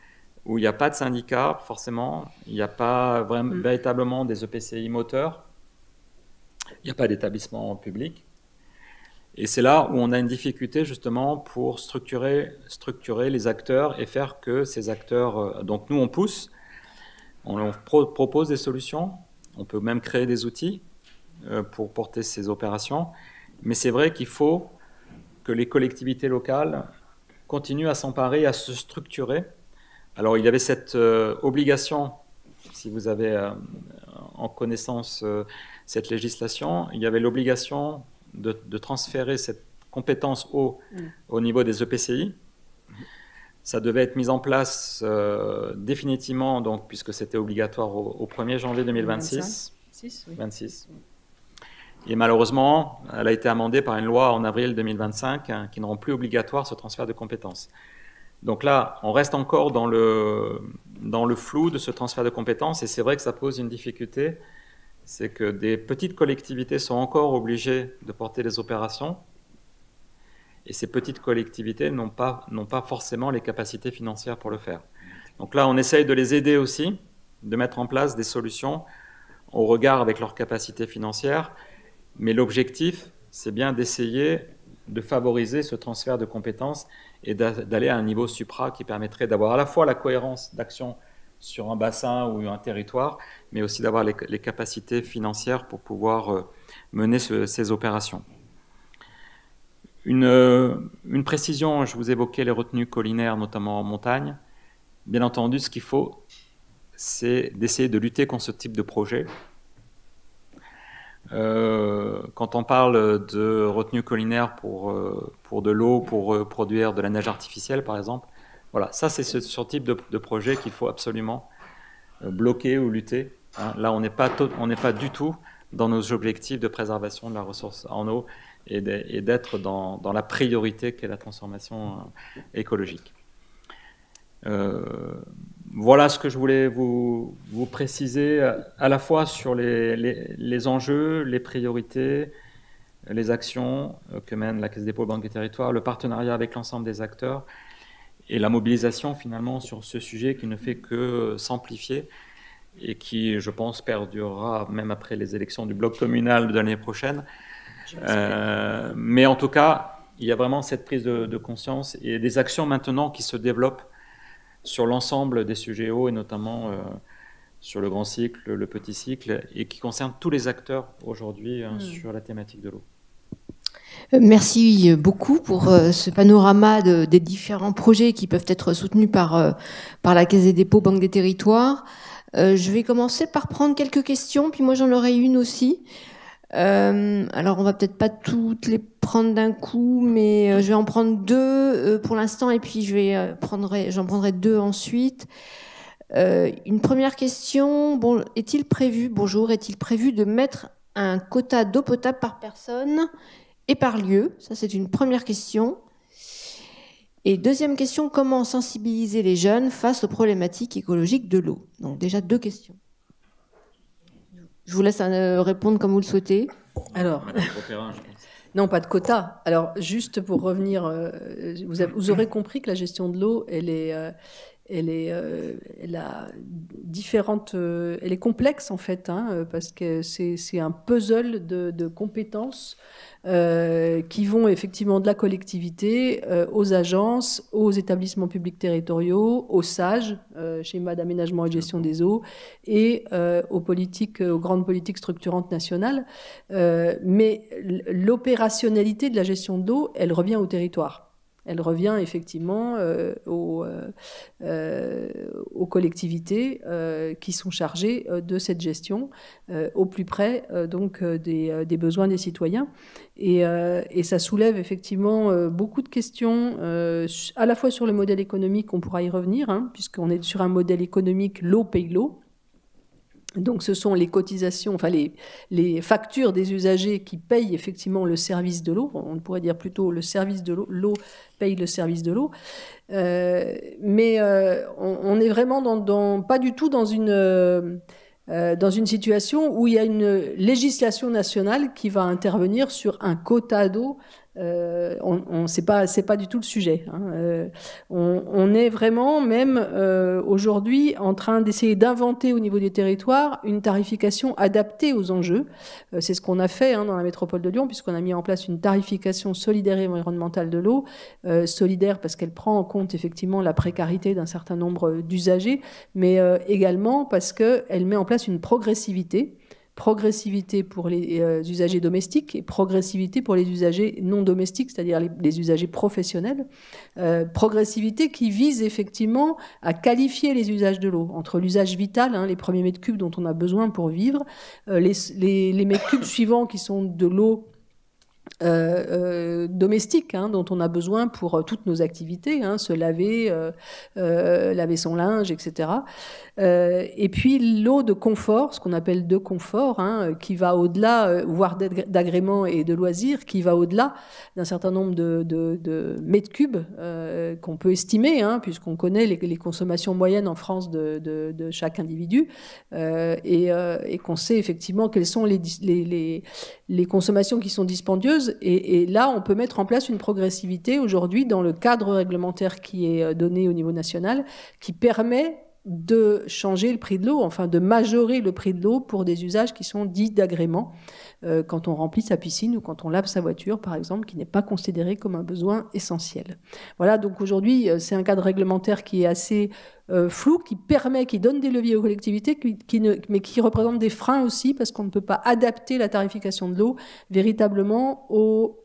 où il n'y a pas de syndicats, forcément, il n'y a pas véritablement des EPCI moteurs, il n'y a pas d'établissement public. Et c'est là où on a une difficulté justement pour structurer les acteurs et faire que ces acteurs... donc nous, on pousse, on propose des solutions, on peut même créer des outils pour porter ces opérations, mais c'est vrai qu'il faut que les collectivités locales continuent à s'emparer, à se structurer. Alors il y avait cette obligation, si vous avez en connaissance cette législation, il y avait l'obligation de transférer cette compétence eau au niveau des EPCI. Ça devait être mis en place définitivement, donc, puisque c'était obligatoire au 1er janvier 2026. 26. Et malheureusement, elle a été amendée par une loi en avril 2025 qui ne rend plus obligatoire ce transfert de compétences. Donc là, on reste encore dans le flou de ce transfert de compétences et c'est vrai que ça pose une difficulté. C'est que des petites collectivités sont encore obligées de porter les opérations et ces petites collectivités n'ont pas forcément les capacités financières pour le faire. Donc là, on essaye de les aider aussi, de mettre en place des solutions au regard avec leurs capacités financières, mais l'objectif, c'est bien d'essayer de favoriser ce transfert de compétences et d'aller à un niveau supra qui permettrait d'avoir à la fois la cohérence d'action sur un bassin ou un territoire, mais aussi d'avoir les capacités financières pour pouvoir mener ces opérations. Une précision, je vous évoquais les retenues collinaires, notamment en montagne. Bien entendu, ce qu'il faut, c'est d'essayer de lutter contre ce type de projet. Quand on parle de retenue collinaire pour de l'eau, pour produire de la neige artificielle, par exemple, voilà, ça c'est ce type de projet qu'il faut absolument bloquer ou lutter. Hein. Là, on n'est pas du tout dans nos objectifs de préservation de la ressource en eau et d'être dans la priorité qu'est la transformation écologique. Voilà ce que je voulais vous préciser à la fois sur les enjeux, les priorités, les actions que mène la Caisse des dépôts, Banque des Territoires, le partenariat avec l'ensemble des acteurs et la mobilisation finalement sur ce sujet qui ne fait que s'amplifier et qui, je pense, perdurera même après les élections du bloc communal de l'année prochaine. Mais en tout cas, il y a vraiment cette prise de conscience et des actions maintenant qui se développent sur l'ensemble des sujets eau et notamment sur le grand cycle, le petit cycle et qui concernent tous les acteurs aujourd'hui sur la thématique de l'eau.
Merci beaucoup pour ce panorama des différents projets qui peuvent être soutenus par la Caisse des dépôts, Banque des Territoires. Je vais commencer par prendre quelques questions, puis moi j'en aurai une aussi. Alors on va peut-être pas toutes les prendre d'un coup, mais je vais en prendre deux pour l'instant et puis j'en prendrai deux ensuite. Une première question, bon, est-il prévu de mettre un quota d'eau potable par personne et par lieu? Ça c'est une première question. Et deuxième question, comment sensibiliser les jeunes face aux problématiques écologiques de l'eau? Donc déjà 2 questions. Je vous laisse répondre comme vous le souhaitez.
Alors, non, pas de quota. Alors, juste pour revenir, vous aurez compris que la gestion de l'eau, elle est complexe en fait, hein, parce que c'est un puzzle de compétences qui vont effectivement de la collectivité aux agences, aux établissements publics territoriaux, aux SAGE, schéma d'aménagement et de gestion des eaux, et aux grandes politiques structurantes nationales. Mais l'opérationnalité de la gestion de l'eau, elle revient au territoire. Elle revient effectivement aux collectivités qui sont chargées de cette gestion au plus près donc des besoins des citoyens. Et ça soulève effectivement beaucoup de questions, à la fois sur le modèle économique, on pourra y revenir, hein, puisqu'on est sur un modèle économique l'eau paye l'eau. Donc ce sont les cotisations, enfin les factures des usagers qui payent effectivement le service de l'eau. On pourrait dire plutôt le service de l'eau. L'eau paye le service de l'eau. Mais on est vraiment pas du tout dans une situation où il y a une législation nationale qui va intervenir sur un quota d'eau. C'est pas du tout le sujet, hein. On est vraiment même aujourd'hui en train d'essayer d'inventer au niveau des territoires une tarification adaptée aux enjeux. C'est ce qu'on a fait, hein, dans la métropole de Lyon, puisqu'on a mis en place une tarification solidaire et environnementale de l'eau, solidaire parce qu'elle prend en compte effectivement la précarité d'un certain nombre d'usagers, mais également parce qu'elle met en place une progressivité pour les usagers domestiques et progressivité pour les usagers non domestiques, c'est-à-dire les usagers professionnels. Progressivité qui vise effectivement à qualifier les usages de l'eau entre l'usage vital, hein, les premiers mètres cubes dont on a besoin pour vivre, les mètres cubes suivants qui sont de l'eau domestique, hein, dont on a besoin pour toutes nos activités, hein, se laver, laver son linge, etc. Et puis l'eau de confort, ce qu'on appelle de confort, hein, qui va au-delà, voire d'agrément et de loisirs, qui va au-delà d'un certain nombre de mètres cubes qu'on peut estimer, hein, puisqu'on connaît les consommations moyennes en France de chaque individu, et qu'on sait effectivement quelles sont les consommations qui sont dispendieuses. Et là, on peut mettre en place une progressivité aujourd'hui dans le cadre réglementaire qui est donné au niveau national, qui permet de changer le prix de l'eau, enfin de majorer le prix de l'eau pour des usages qui sont dits d'agrément, quand on remplit sa piscine ou quand on lave sa voiture, par exemple, qui n'est pas considéré comme un besoin essentiel. Voilà, donc aujourd'hui, c'est un cadre réglementaire qui est assez flou, qui donne des leviers aux collectivités, mais qui représente des freins aussi, parce qu'on ne peut pas adapter la tarification de l'eau véritablement aux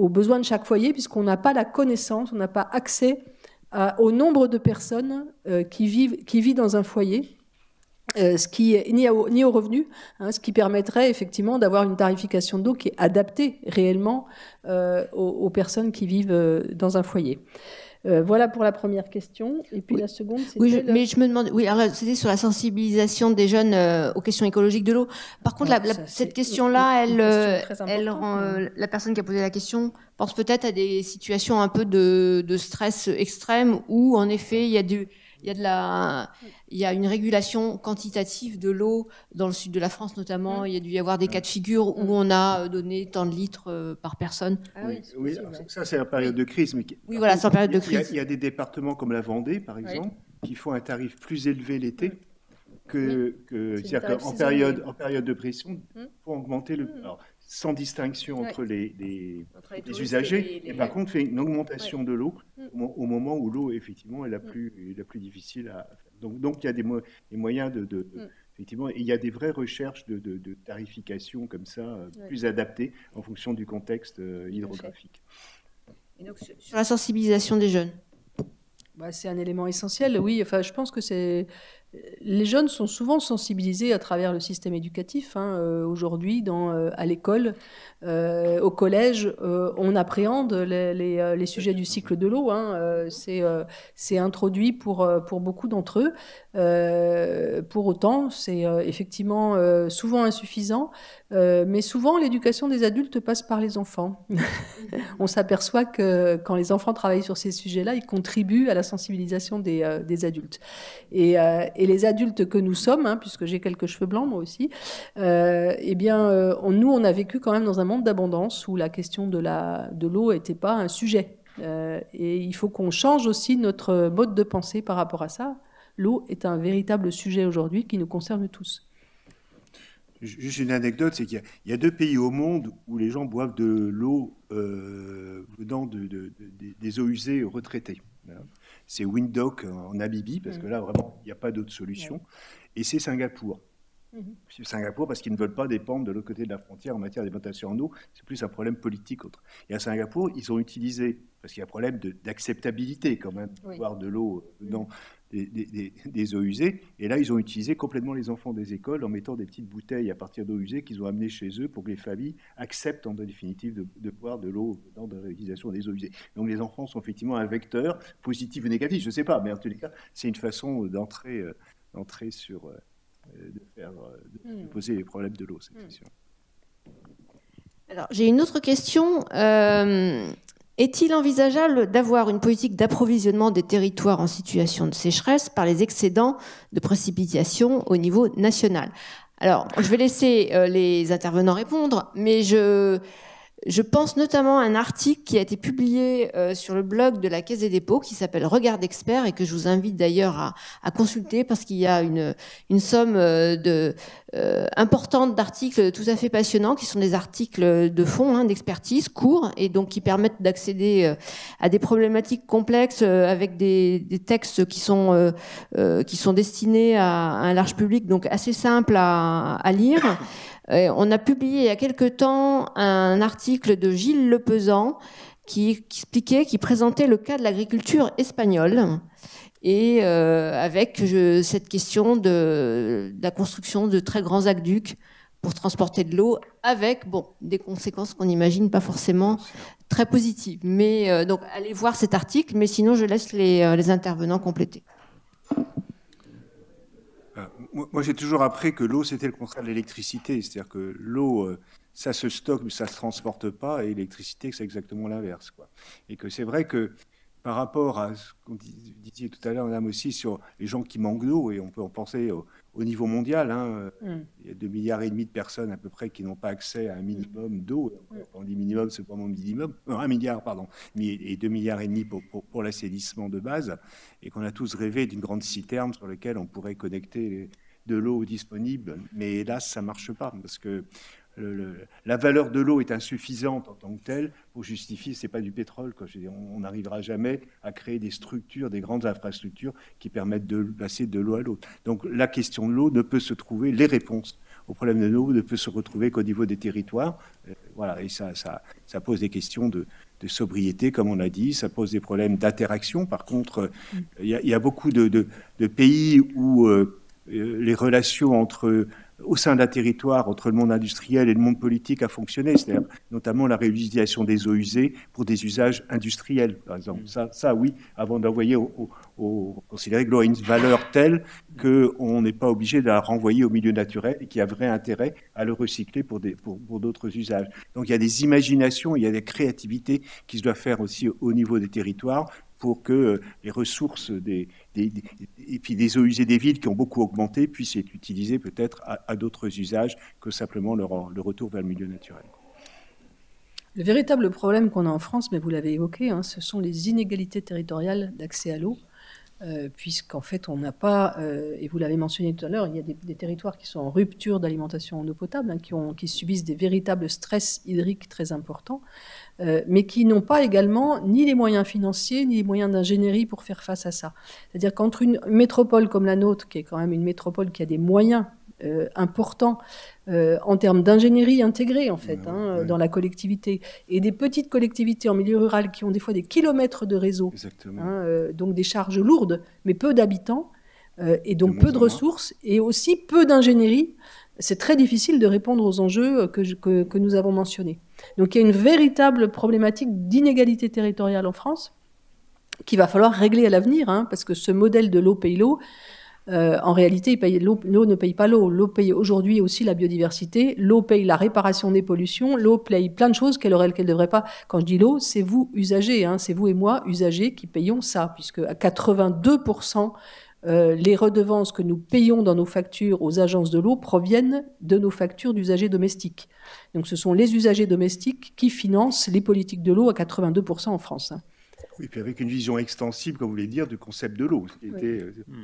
besoins de chaque foyer, puisqu'on n'a pas la connaissance, on n'a pas accès au nombre de personnes qui vivent dans un foyer, ce qui est ni au revenu, hein, ce qui permettrait effectivement d'avoir une tarification d'eau qui est adaptée réellement aux personnes qui vivent dans un foyer. Voilà pour la première question. Et puis la seconde, c'était...
Oui, mais je me demande... Oui, alors c'était sur la sensibilisation des jeunes aux questions écologiques de l'eau. Par contre, cette question-là, elle rend... la personne qui a posé la question pense peut-être à des situations un peu de stress extrême où, en effet, il y a une régulation quantitative de l'eau dans le sud de la France notamment. Il y a dû y avoir des cas de figure où on a donné tant de litres par personne.
Ah oui, ça c'est en période de crise. Mais
oui, voilà, c'est en période de crise.
Il y a des départements comme la Vendée, par exemple, qui font un tarif plus élevé l'été c'est-à-dire qu'en période de pression, pour augmenter le... Alors, sans distinction entre les usagers, et par contre fait une augmentation de l'eau au moment où l'eau effectivement est la plus difficile à faire. Donc il y a des moyens effectivement, et il y a des vraies recherches de tarification comme ça, plus adaptées en fonction du contexte hydrographique.
Et donc sur la sensibilisation des jeunes.
C'est un élément essentiel, oui. Enfin, je pense que les jeunes sont souvent sensibilisés à travers le système éducatif. Aujourd'hui, à l'école, au collège, on appréhende les sujets du cycle de l'eau. C'est introduit pour beaucoup d'entre eux. Pour autant, c'est effectivement souvent insuffisant, mais souvent l'éducation des adultes passe par les enfants. On s'aperçoit que quand les enfants travaillent sur ces sujets-là, ils contribuent à la sensibilisation des adultes. Et les adultes que nous sommes, hein, puisque j'ai quelques cheveux blancs moi aussi, eh bien, nous, on a vécu quand même dans un monde d'abondance où la question de l'eau n'était pas un sujet. Et il faut qu'on change aussi notre mode de pensée par rapport à ça. L'eau est un véritable sujet aujourd'hui qui nous concerne tous.
Juste une anecdote, c'est qu'il y a 2 pays au monde où les gens boivent de l'eau venant des eaux usées retraitées. C'est Windhoek en Namibie, parce que là, vraiment, il n'y a pas d'autre solution. Et c'est Singapour. C'est Singapour parce qu'ils ne veulent pas dépendre de l'autre côté de la frontière en matière d'alimentation en eau. C'est plus un problème politique autre. Et à Singapour, ils ont utilisé, parce qu'il y a un problème d'acceptabilité quand même, de boire de l'eau dans des eaux usées. Et là, ils ont utilisé complètement les enfants des écoles en mettant des petites bouteilles à partir d'eau usée qu'ils ont amenées chez eux pour que les familles acceptent en définitive de boire de l'eau dans l'utilisation des eaux usées. Donc les enfants sont effectivement un vecteur, positif ou négatif, je ne sais pas, mais en tous les cas, c'est une façon d'entrer sur... de poser les problèmes de l'eau, c'est sûr.
Alors, j'ai une autre question. Est-il envisageable d'avoir une politique d'approvisionnement des territoires en situation de sécheresse par les excédents de précipitations au niveau national? Alors, je vais laisser les intervenants répondre, mais je pense notamment à un article qui a été publié sur le blog de la Caisse des dépôts qui s'appelle Regard d'expert et que je vous invite d'ailleurs à consulter parce qu'il y a une somme importante d'articles tout à fait passionnants qui sont des articles de fond, hein, d'expertise, courts et donc qui permettent d'accéder à des problématiques complexes avec des textes qui sont destinés à un large public, donc assez simples à lire. On a publié il y a quelque temps un article de Gilles Lepezan qui présentait le cas de l'agriculture espagnole et avec cette question de la construction de très grands aqueducs pour transporter de l'eau avec des conséquences qu'on n'imagine pas forcément très positives. Mais donc allez voir cet article, mais sinon je laisse les intervenants compléter.
Moi, j'ai toujours appris que l'eau, c'était le contraire de l'électricité. C'est-à-dire que l'eau, ça se stocke, mais ça ne se transporte pas. Et l'électricité, c'est exactement l'inverse, quoi. Et que c'est vrai que par rapport à ce qu'on disait tout à l'heure, madame, aussi, sur les gens qui manquent d'eau, et on peut en penser au niveau mondial, hein, il y a 2,5 milliards de personnes à peu près qui n'ont pas accès à un minimum d'eau. Quand on dit minimum, c'est vraiment minimum. 1 milliard, pardon. Et 2,5 milliards pour l'assainissement de base. Et qu'on a tous rêvé d'une grande citerne sur laquelle on pourrait connecter de l'eau disponible, mais hélas, ça ne marche pas, parce que la valeur de l'eau est insuffisante en tant que telle pour justifier, ce n'est pas du pétrole, quoi. Je veux dire, on n'arrivera jamais à créer des structures, des grandes infrastructures qui permettent de passer de l'eau à l'autre. Donc la question de l'eau ne peut se trouver, les réponses au problème de l'eau ne peut se retrouver qu'au niveau des territoires. Voilà, et ça pose des questions de sobriété, comme on l'a dit, ça pose des problèmes d'interaction. Par contre, il y a beaucoup de pays où les relations au sein d'un territoire, entre le monde industriel et le monde politique a fonctionné, c'est-à-dire notamment la réutilisation des eaux usées pour des usages industriels, par exemple. Ça oui, avant d'envoyer considérer que l'eau a une valeur telle qu'on n'est pas obligé de la renvoyer au milieu naturel et qu'il y a vrai intérêt à le recycler pour d'autres usages. Donc il y a des imaginations, il y a des créativités qui se doivent faire aussi au niveau des territoires pour que les ressources et puis des eaux usées des villes qui ont beaucoup augmenté puissent être utilisées peut-être à d'autres usages que simplement le retour vers le milieu naturel.
Le véritable problème qu'on a en France, mais vous l'avez évoqué, hein, ce sont les inégalités territoriales d'accès à l'eau, puisqu'en fait on n'a pas, et vous l'avez mentionné tout à l'heure, il y a des territoires qui sont en rupture d'alimentation en eau potable, hein, qui subissent des véritables stress hydriques très importants, mais qui n'ont pas également ni les moyens financiers, ni les moyens d'ingénierie pour faire face à ça. C'est-à-dire qu'entre une métropole comme la nôtre, qui est quand même une métropole qui a des moyens importants en termes d'ingénierie intégrée, en fait, dans la collectivité, et des petites collectivités en milieu rural qui ont des fois des kilomètres de réseau, donc des charges lourdes, mais peu d'habitants, et donc peu de ressources, et aussi peu d'ingénierie, c'est très difficile de répondre aux enjeux que nous avons mentionnés. Donc il y a une véritable problématique d'inégalité territoriale en France qu'il va falloir régler à l'avenir, hein, parce que ce modèle de l'eau paye l'eau, En réalité, l'eau ne paye pas l'eau. L'eau paye aujourd'hui aussi la biodiversité. L'eau paye la réparation des pollutions. L'eau paye plein de choses qu'elle aurait, qu'elle ne devrait pas. Quand je dis l'eau, c'est vous, usagers, hein, c'est vous et moi, usagers, qui payons ça, puisque à 82%, les redevances que nous payons dans nos factures aux agences de l'eau proviennent de nos factures d'usagers domestiques. Donc ce sont les usagers domestiques qui financent les politiques de l'eau à 82% en France. Hein.
Oui, puis avec une vision extensible, comme vous voulez dire, du concept de l'eau, qui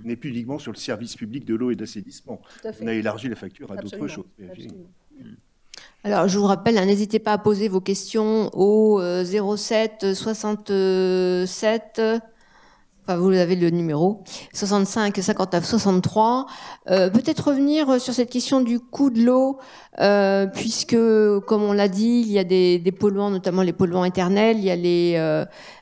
n'est plus uniquement sur le service public de l'eau et d'assainissement. On a élargi la facture à d'autres choses.
Alors, je vous rappelle, hein, n'hésitez pas à poser vos questions au 07 67... Enfin, vous avez le numéro 65 59 63. Peut-être revenir sur cette question du coût de l'eau, puisque, comme on l'a dit, il y a des polluants, notamment les polluants éternels. Il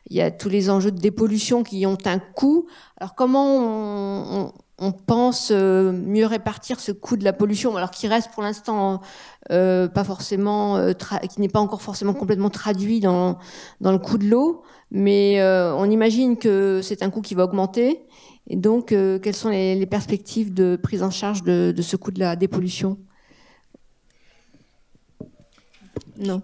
y a tous les enjeux de dépollution qui ont un coût. Alors, comment on pense mieux répartir ce coût de la pollution, alors qui reste pour l'instant pas forcément, qui n'est pas encore forcément complètement traduit dans le coût de l'eau, mais on imagine que c'est un coût qui va augmenter. Et donc, quelles sont les perspectives de prise en charge de ce coût de la dépollution? Non.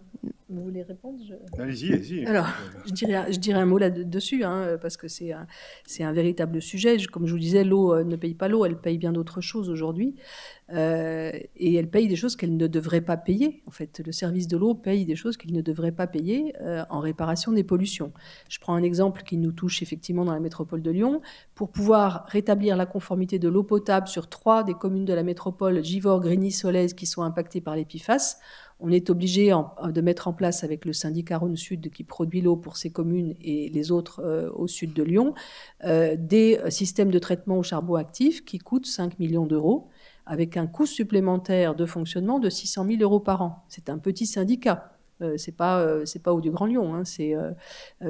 Vous voulez répondre?
Allez-y, allez-y.
Alors, je dirais un mot là-dessus, hein, parce que c'est un véritable sujet. Comme je vous disais, l'eau ne paye pas l'eau, elle paye bien d'autres choses aujourd'hui. Et elle paye des choses qu'elle ne devrait pas payer. En fait, le service de l'eau paye des choses qu'il ne devrait pas payer en réparation des pollutions. Je prends un exemple qui nous touche effectivement dans la métropole de Lyon. Pour pouvoir rétablir la conformité de l'eau potable sur 3 des communes de la métropole, Givors, Grigny, Solèze, qui sont impactées par les PFAS, on est obligé de mettre en place avec le syndicat Rhône Sud qui produit l'eau pour ces communes et les autres au sud de Lyon, des systèmes de traitement au charbon actif qui coûtent 5 millions d'euros, avec un coût supplémentaire de fonctionnement de 600 000 euros par an. C'est un petit syndicat. C'est pas au du Grand Lyon, hein, c'est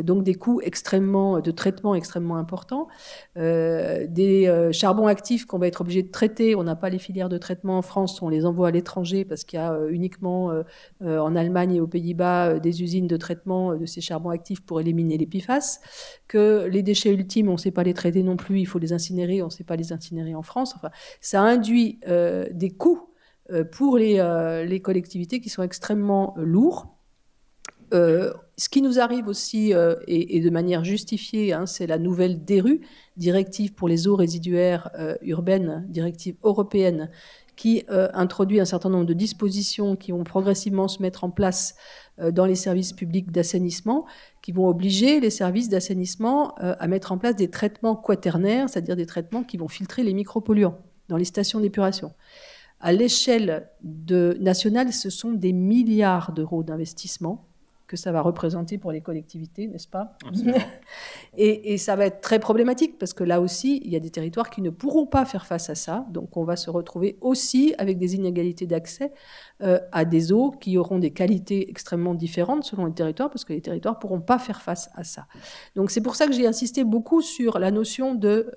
donc des coûts de traitement extrêmement importants, des charbons actifs qu'on va être obligé de traiter. On n'a pas les filières de traitement en France, on les envoie à l'étranger parce qu'il y a uniquement en Allemagne et aux Pays-Bas des usines de traitement de ces charbons actifs pour éliminer les PFAS. Que les déchets ultimes, on ne sait pas les traiter non plus, il faut les incinérer, on ne sait pas les incinérer en France. Enfin, ça induit des coûts pour les collectivités qui sont extrêmement lourds. Ce qui nous arrive aussi, et de manière justifiée, hein, c'est la nouvelle DERU, directive pour les eaux résiduaires urbaines, directive européenne, qui introduit un certain nombre de dispositions qui vont progressivement se mettre en place dans les services publics d'assainissement, qui vont obliger les services d'assainissement à mettre en place des traitements quaternaires, c'est-à-dire des traitements qui vont filtrer les micropolluants dans les stations d'épuration. À l'échelle nationale, ce sont des milliards d'euros d'investissement que ça va représenter pour les collectivités, n'est-ce pas? Et ça va être très problématique, parce que là aussi, il y a des territoires qui ne pourront pas faire face à ça. Donc on va se retrouver aussi avec des inégalités d'accès à des eaux qui auront des qualités extrêmement différentes selon les territoires, parce que les territoires ne pourront pas faire face à ça. Donc c'est pour ça que j'ai insisté beaucoup sur la notion de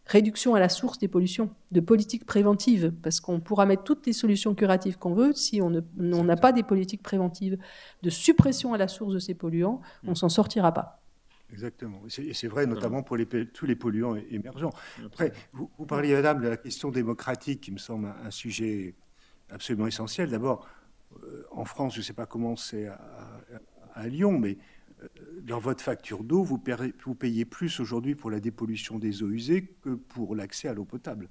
réduction à la source des pollutions, de politique préventive, parce qu'on pourra mettre toutes les solutions curatives qu'on veut, si on n'a pas des politiques préventives de suppression à la source de ces polluants, on ne s'en sortira pas.
Exactement. Et c'est vrai notamment pour tous les polluants émergents. Après, vous parliez, madame, de la question démocratique, qui me semble un sujet absolument essentiel. D'abord, en France, je ne sais pas comment c'est à Lyon, mais dans votre facture d'eau, vous payez plus aujourd'hui pour la dépollution des eaux usées que pour l'accès à l'eau potable.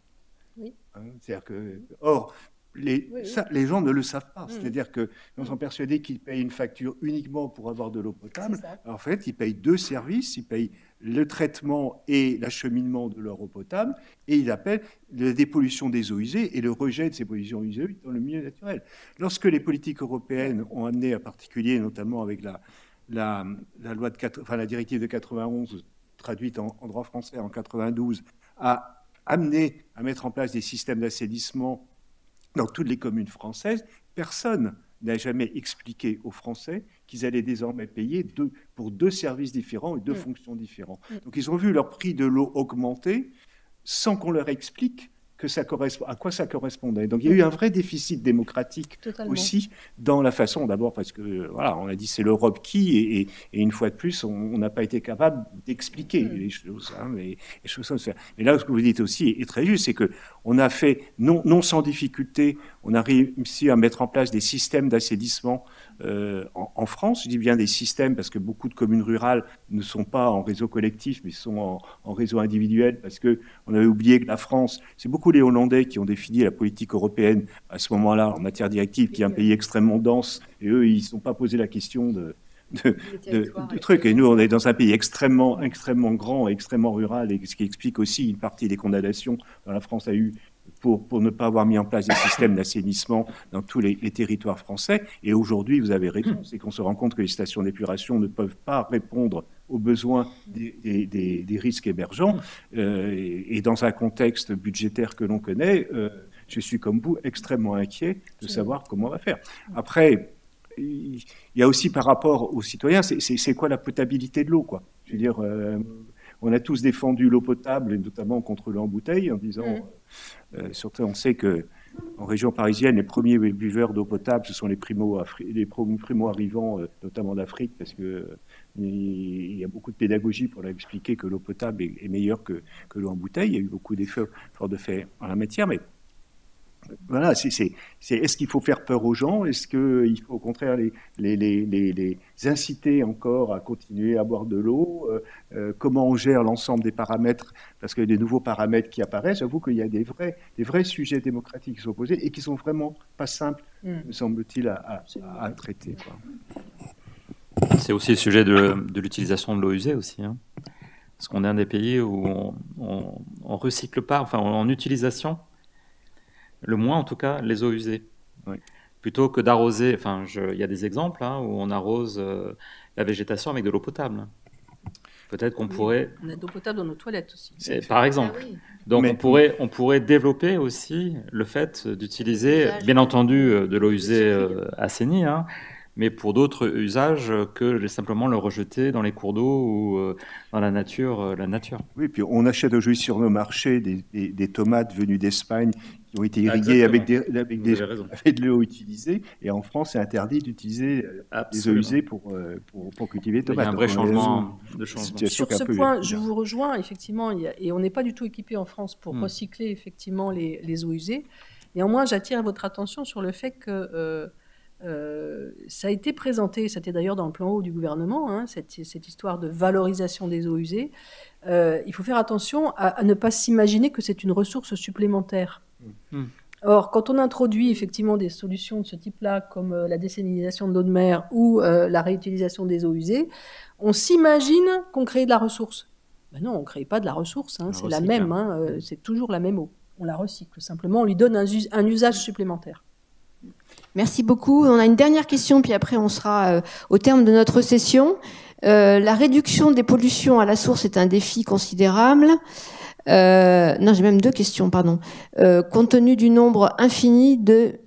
Oui.
Hein, c'est-à-dire que, or, les gens ne le savent pas. C'est-à-dire qu'ils sont persuadés qu'ils payent une facture uniquement pour avoir de l'eau potable. En fait, ils payent 2 services. Ils payent le traitement et l'acheminement de leur eau potable, et ils appellent la dépollution des eaux usées et le rejet de ces pollutions usées dans le milieu naturel. Lorsque les politiques européennes ont amené, en particulier, notamment avec la loi la directive de 91, traduite en droit français en 92, a amené à mettre en place des systèmes d'assainissement dans toutes les communes françaises. Personne n'a jamais expliqué aux Français qu'ils allaient désormais payer pour 2 services différents et 2 fonctions différentes. Donc ils ont vu leur prix de l'eau augmenter sans qu'on leur explique à quoi ça correspondait. Donc il y a eu un vrai déficit démocratique aussi dans la façon, d'abord parce que voilà, on a dit c'est l'Europe qui, et une fois de plus, on n'a pas été capable d'expliquer les choses. Les choses sont faire. Mais là, ce que vous dites aussi est très juste, c'est que on a fait non sans difficulté, on a réussi à mettre en place des systèmes d'assainissement en France. Je dis bien des systèmes parce que beaucoup de communes rurales ne sont pas en réseau collectif, mais sont en réseau individuel, parce qu'on avait oublié que la France, c'est beaucoup les Hollandais qui ont défini la politique européenne à ce moment-là en matière directive, qui est un pays extrêmement dense, et eux, ils ne se sont pas posé la question de trucs. Et nous, on est dans un pays extrêmement grand, extrêmement rural, et ce qui explique aussi une partie des condamnations dont la France a eu pour ne pas avoir mis en place des systèmes d'assainissement dans tous les territoires français. Et aujourd'hui, vous avez raison, c'est qu'on se rend compte que les stations d'épuration ne peuvent pas répondre aux besoins des risques émergents. Et dans un contexte budgétaire que l'on connaît, je suis comme vous extrêmement inquiet de savoir comment on va faire. Après, il y a aussi par rapport aux citoyens, c'est quoi la potabilité de l'eau, quoi. Je veux dire, on a tous défendu l'eau potable, et notamment contre l'eau en bouteille, en disant, surtout on sait que en région parisienne, les premiers buveurs d'eau potable, ce sont les primo-arrivants, notamment d'Afrique, parce que il y a beaucoup de pédagogie pour leur expliquer que l'eau potable est meilleure que l'eau en bouteille. Il y a eu beaucoup d'efforts de fait en la matière, mais voilà, est-ce qu'il faut faire peur aux gens? Est-ce qu'il faut au contraire les inciter encore à continuer à boire de l'eau? Comment on gère l'ensemble des paramètres? Parce qu'il y a des nouveaux paramètres qui apparaissent. J'avoue qu'il y a des vrais sujets démocratiques qui sont posés et qui sont vraiment pas simples, me semble-t-il, à traiter, quoi.
C'est aussi le sujet de l'utilisation de l'eau usée aussi, hein. Parce qu'on est un des pays où on recycle pas, enfin en utilisation, le moins en tout cas, les eaux usées. Oui. Plutôt que d'arroser, enfin il y a des exemples où on arrose la végétation avec de l'eau potable. Peut-être qu'on pourrait...
On a de l'eau potable dans nos toilettes aussi.
Par exemple. Ah oui. Donc on pourrait développer aussi le fait d'utiliser, bien entendu, de l'eau usée assainie, mais pour d'autres usages que simplement le rejeter dans les cours d'eau ou dans la nature.
Oui, puis on achète aujourd'hui sur nos marchés des tomates venues d'Espagne qui ont été irriguées avec de l'eau utilisée. Et en France, c'est interdit d'utiliser des eaux usées pour cultiver des tomates.
Il y a un vrai changement de changement.
Sur ce point, je vous rejoins, effectivement, et on n'est pas du tout équipé en France pour recycler effectivement les eaux usées. Néanmoins, j'attire votre attention sur le fait que ça a été présenté, c'était d'ailleurs dans le plan haut du gouvernement, cette histoire de valorisation des eaux usées. Il faut faire attention à ne pas s'imaginer que c'est une ressource supplémentaire. Or, quand on introduit effectivement des solutions de ce type-là, comme la désalinisation de l'eau de mer ou la réutilisation des eaux usées, on s'imagine qu'on crée de la ressource. Ben non, on ne crée pas de la ressource, c'est la même, c'est toujours la même eau. On la recycle, simplement on lui donne un usage supplémentaire.
Merci beaucoup. On a une dernière question, puis après on sera au terme de notre session. La réduction des pollutions à la source est un défi considérable. Non, j'ai même deux questions, pardon. Compte tenu du nombre infini des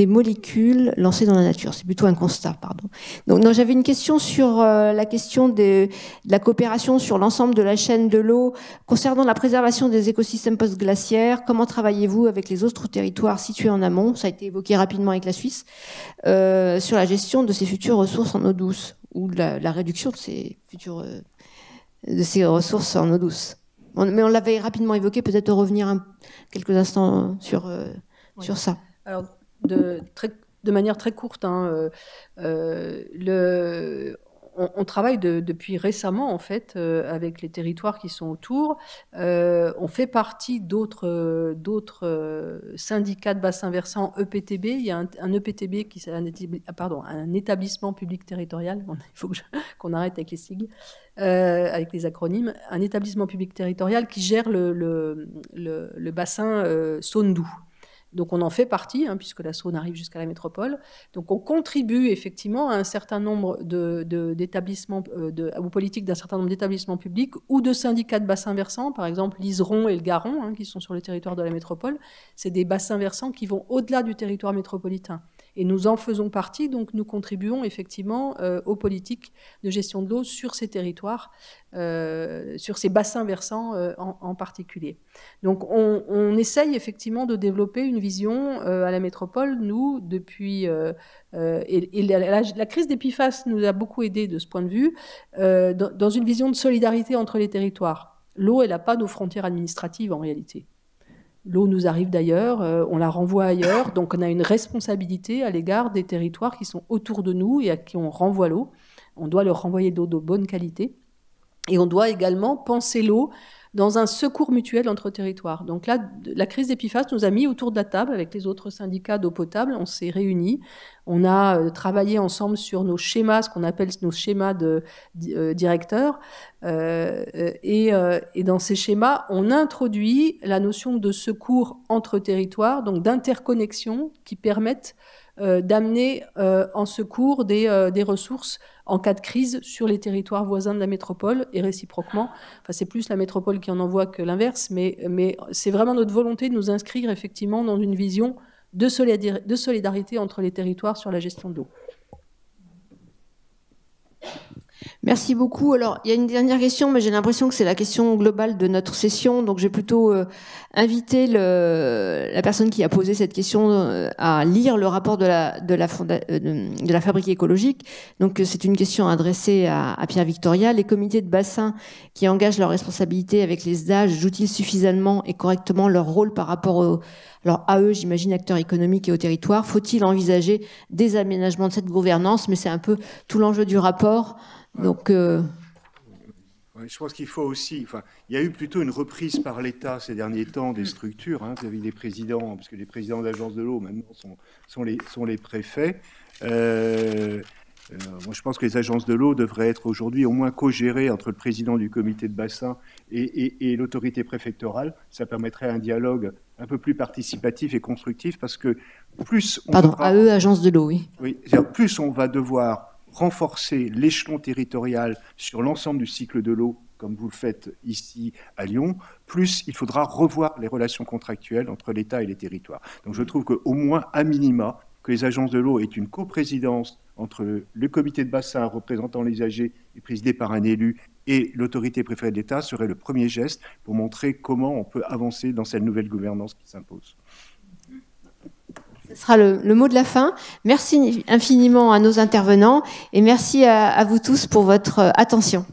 molécules lancées dans la nature. C'est plutôt un constat, pardon. Donc, non, j'avais une question sur la question de la coopération sur l'ensemble de la chaîne de l'eau concernant la préservation des écosystèmes post-glaciaires. Comment travaillez-vous avec les autres territoires situés en amont? Ça a été évoqué rapidement avec la Suisse, sur la gestion de ces futures ressources en eau douce ou la réduction de ces ressources en eau douce. Mais on l'avait rapidement évoqué, peut-être revenir quelques instants sur ça.
Alors, de manière très courte, on travaille depuis récemment en fait avec les territoires qui sont autour. On fait partie d'autres syndicats de bassin versant EPTB. Il y a un EPTB qui c'est un établissement public territorial. Il faut qu'on arrête avec les sigles, avec les acronymes. Un établissement public territorial qui gère le bassin Saône-Doubs. Donc on en fait partie, puisque la Saône arrive jusqu'à la métropole. Donc on contribue effectivement à un certain nombre d'établissements, aux politiques d'un certain nombre d'établissements publics ou de syndicats de bassins versants, par exemple l'Iseron et le Garon, qui sont sur le territoire de la métropole. C'est des bassins versants qui vont au-delà du territoire métropolitain. Et nous en faisons partie, donc nous contribuons effectivement aux politiques de gestion de l'eau sur ces territoires, sur ces bassins versants en particulier. Donc on essaye effectivement de développer une vision à la métropole, nous, depuis... et la crise des PFAS nous a beaucoup aidé de ce point de vue, dans une vision de solidarité entre les territoires. L'eau, elle n'a pas nos frontières administratives en réalité. L'eau nous arrive d'ailleurs, on la renvoie ailleurs, donc on a une responsabilité à l'égard des territoires qui sont autour de nous et à qui on renvoie l'eau. On doit leur renvoyer de l'eau de bonne qualité. Et on doit également penser l'eau dans un secours mutuel entre territoires. Donc là, la crise des PFAS nous a mis autour de la table avec les autres syndicats d'eau potable. On s'est réunis, on a travaillé ensemble sur nos schémas, ce qu'on appelle nos schémas de directeurs. Et dans ces schémas, on introduit la notion de secours entre territoires, donc d'interconnexion qui permettent d'amener en secours des ressources en cas de crise sur les territoires voisins de la métropole et réciproquement. Enfin, c'est plus la métropole qui en envoie que l'inverse, mais c'est vraiment notre volonté de nous inscrire effectivement dans une vision de solidarité entre les territoires sur la gestion de l'eau.
Merci beaucoup. Alors, il y a une dernière question, mais j'ai l'impression que c'est la question globale de notre session. Donc, j'ai plutôt invité la personne qui a posé cette question à lire le rapport de la Fabrique écologique. Donc, c'est une question adressée à Pierre Victoria. Les comités de bassin qui engagent leurs responsabilités avec les SDAG jouent-ils suffisamment et correctement leur rôle par rapport alors à eux, j'imagine, acteurs économiques et au territoire? Faut-il envisager des aménagements de cette gouvernance? Mais c'est un peu tout l'enjeu du rapport. Donc,
ouais, je pense qu'il faut aussi... Enfin, il y a eu plutôt une reprise par l'État ces derniers temps des structures, hein, vis-à-vis des présidents, parce que les présidents d'agences de l'eau, maintenant, sont les préfets. Moi, je pense que les agences de l'eau devraient être aujourd'hui au moins co-gérées entre le président du comité de bassin et l'autorité préfectorale. Ça permettrait un dialogue un peu plus participatif et constructif, parce que plus on
AE, agence de l'eau, oui.
Oui, plus on va devoir renforcer l'échelon territorial sur l'ensemble du cycle de l'eau, comme vous le faites ici à Lyon, plus il faudra revoir les relations contractuelles entre l'État et les territoires. Donc je trouve qu'au moins, à minima, que les agences de l'eau aient une coprésidence entre le comité de bassin représentant les AG et présidé par un élu et l'autorité préférée de l'État serait le premier geste pour montrer comment on peut avancer dans cette nouvelle gouvernance qui s'impose.
Ce sera le mot de la fin. Merci infiniment à nos intervenants et merci à vous tous pour votre attention.